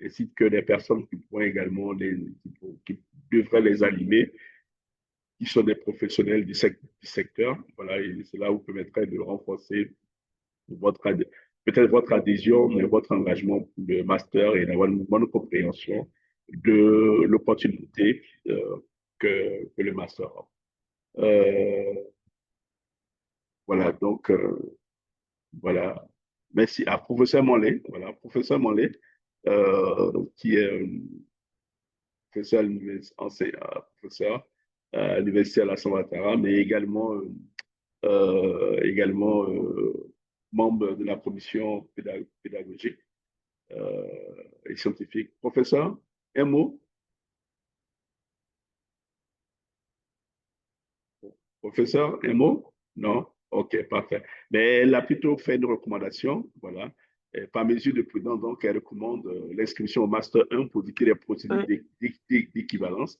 Speaker 1: ainsi que les personnes qui pourront également qui devraient les animer, qui sont des professionnels du secteur. Voilà, et cela vous permettrait de renforcer peut-être votre adhésion, mais votre engagement pour le master et d'avoir une bonne compréhension de l'opportunité que le master a. Voilà, donc, voilà. Merci à professeur Mollet, voilà, professeur Mollet, qui est professeur à l'Université Alassane Ouattara, mais également membre de la commission pédagogique et scientifique. Professeur, un mot? Professeur, un mot? Non? OK, parfait. Mais elle a plutôt fait une recommandation, voilà. Et par mesure de prudence, donc, elle recommande l'inscription au Master 1 pour dicter les procédures d'équivalence.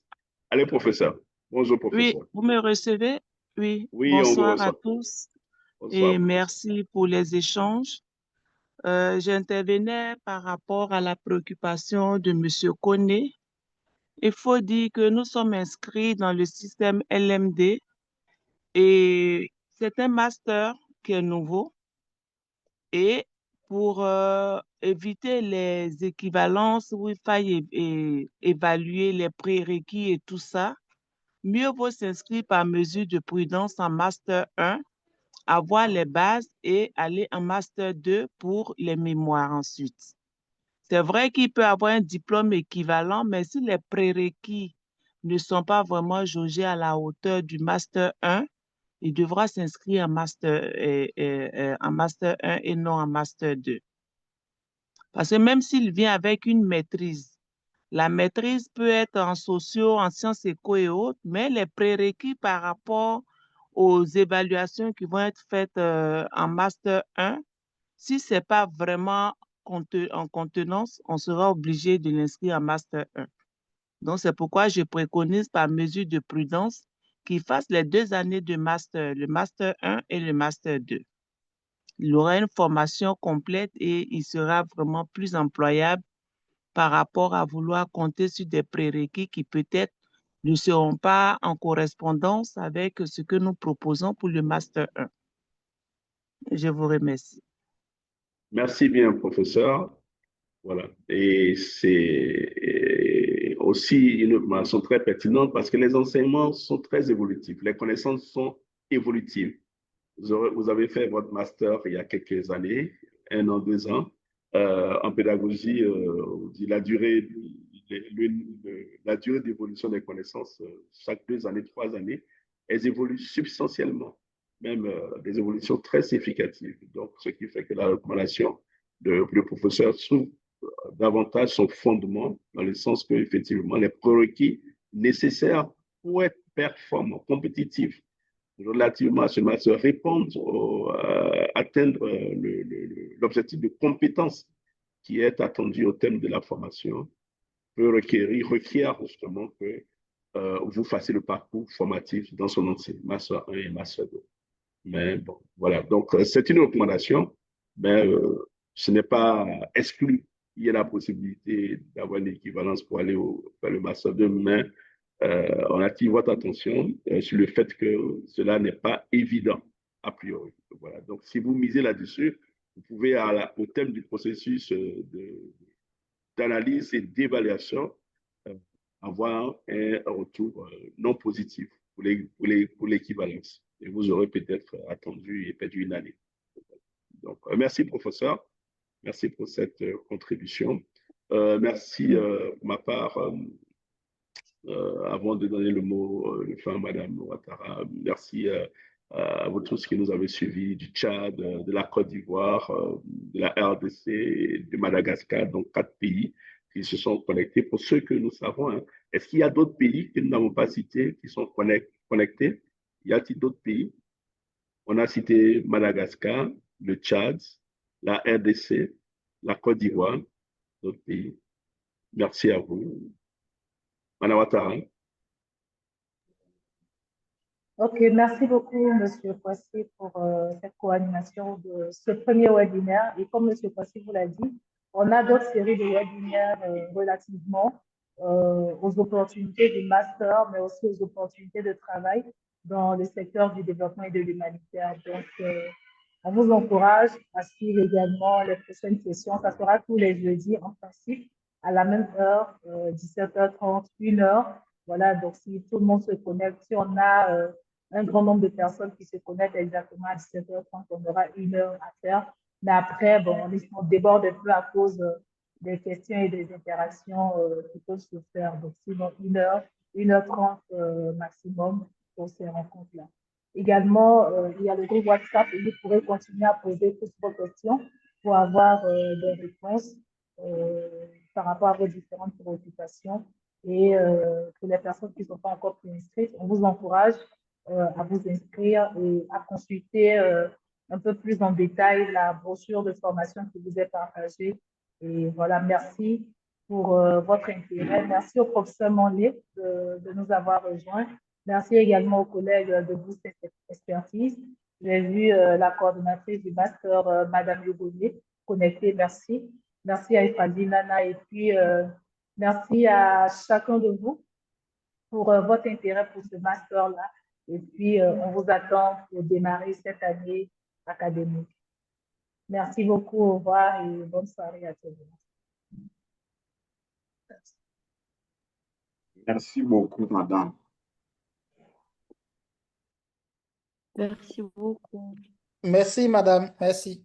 Speaker 1: Allez, professeur. Bonjour, professeur.
Speaker 10: Oui, vous me recevez? Oui,
Speaker 1: Oui, on vous
Speaker 10: bonsoir à
Speaker 1: reçoit.
Speaker 10: tous
Speaker 1: Bonsoir,
Speaker 10: et
Speaker 1: professeur.
Speaker 10: merci pour les échanges. J'intervenais par rapport à la préoccupation de M. Koné. Il faut dire que nous sommes inscrits dans le système LMD et c'est un master qui est nouveau et pour éviter les équivalences où il faille évaluer les prérequis et tout ça, mieux vaut s'inscrire par mesure de prudence en Master 1, avoir les bases et aller en Master 2 pour les mémoires ensuite. C'est vrai qu'il peut avoir un diplôme équivalent, mais si les prérequis ne sont pas vraiment jaugés à la hauteur du Master 1, il devra s'inscrire en Master 1 et non en Master 2. Parce que même s'il vient avec une maîtrise, la maîtrise peut être en sociaux, en sciences éco et autres, mais les prérequis par rapport aux évaluations qui vont être faites en Master 1, si ce n'est pas vraiment en contenance, on sera obligé de l'inscrire en Master 1. Donc, c'est pourquoi je préconise par mesure de prudence qu'il fasse les 2 années de Master, le Master 1 et le Master 2. Il aura une formation complète et il sera vraiment plus employable par rapport à vouloir compter sur des prérequis qui peut-être ne seront pas en correspondance avec ce que nous proposons pour le Master 1. Je vous remercie.
Speaker 1: Merci bien, professeur. Voilà. Et aussi une information très pertinente parce que les enseignements sont très évolutifs, les connaissances sont évolutives. Vous avez fait votre master il y a quelques années, 1 an, 2 ans, en pédagogie. La durée d'évolution des connaissances, chaque 2 années, 3 années, elles évoluent substantiellement, même des évolutions très significatives. Donc, ce qui fait que la recommandation de professeur trouve davantage son fondement, dans le sens que, effectivement, les prérequis nécessaires pour être performant, compétitif, relativement à ce master, répondre, atteindre l'objectif de compétence qui est attendu au thème de la formation, requiert justement que vous fassiez le parcours formatif dans son entier, master 1 et master 2. Mais bon, voilà. Donc, c'est une recommandation, mais ce n'est pas exclu. Il y a la possibilité d'avoir une équivalence pour aller vers le master 2, mais on attire votre attention sur le fait que cela n'est pas évident a priori. Voilà. Donc, si vous misez là-dessus, vous pouvez, au thème du processus d'analyse et d'évaluation, avoir un retour non positif pour l'équivalence. Et vous aurez peut-être attendu et perdu une année. Donc, merci, professeur. Merci pour cette contribution. Merci pour ma part. Avant de donner le mot de fin à Madame Ouattara, merci à vous tous qui nous avez suivis du Tchad, de la Côte d'Ivoire, de la RDC, de Madagascar, donc 4 pays qui se sont connectés. Pour ceux que nous savons, hein, est-ce qu'il y a d'autres pays que nous n'avons pas cités qui sont connectés? Y a-t-il d'autres pays? On a cité Madagascar, le Tchad, la RDC, la Côte d'Ivoire, d'autres pays. Merci à vous. Madame Ouattara.
Speaker 2: Ok, merci beaucoup, Monsieur Poissy, pour cette co-animation de ce premier webinaire. Et comme Monsieur Poissy vous l'a dit, on a d'autres séries de webinaires relativement aux opportunités du master, mais aussi aux opportunités de travail dans le secteur du développement et de l'humanitaire. Donc, on vous encourage à suivre également les prochaines sessions. Ça sera tous les jeudis en principe, à la même heure, 17h30, 1h. Voilà, donc si tout le monde se connecte, si on a un grand nombre de personnes qui se connectent exactement à 17h30, on aura 1 heure à faire. Mais après, bon, on déborde un peu à cause des questions et des interactions qui peuvent se faire. Donc, sinon, 1 heure, 1h30 maximum pour ces rencontres-là. Également, il y a le groupe WhatsApp et vous pourrez continuer à poser toutes vos questions pour avoir des réponses par rapport à vos différentes préoccupations. Et pour les personnes qui ne sont pas encore inscrites, on vous encourage à vous inscrire et à consulter un peu plus en détail la brochure de formation qui vous est partagée. Et voilà, merci pour votre intérêt. Merci au professeur Monlé de nous avoir rejoints. Merci également aux collègues de Boost Expertise. J'ai vu la coordonnatrice du master, Madame Yogonier, connectée. Merci. Merci à Ifadi Nana et puis merci à chacun de vous pour votre intérêt pour ce master-là. Et puis, on vous attend pour démarrer cette année académique. Merci beaucoup, au revoir et bonne soirée à tous.
Speaker 3: Merci beaucoup, madame.
Speaker 6: Merci beaucoup.
Speaker 4: Merci, madame. Merci.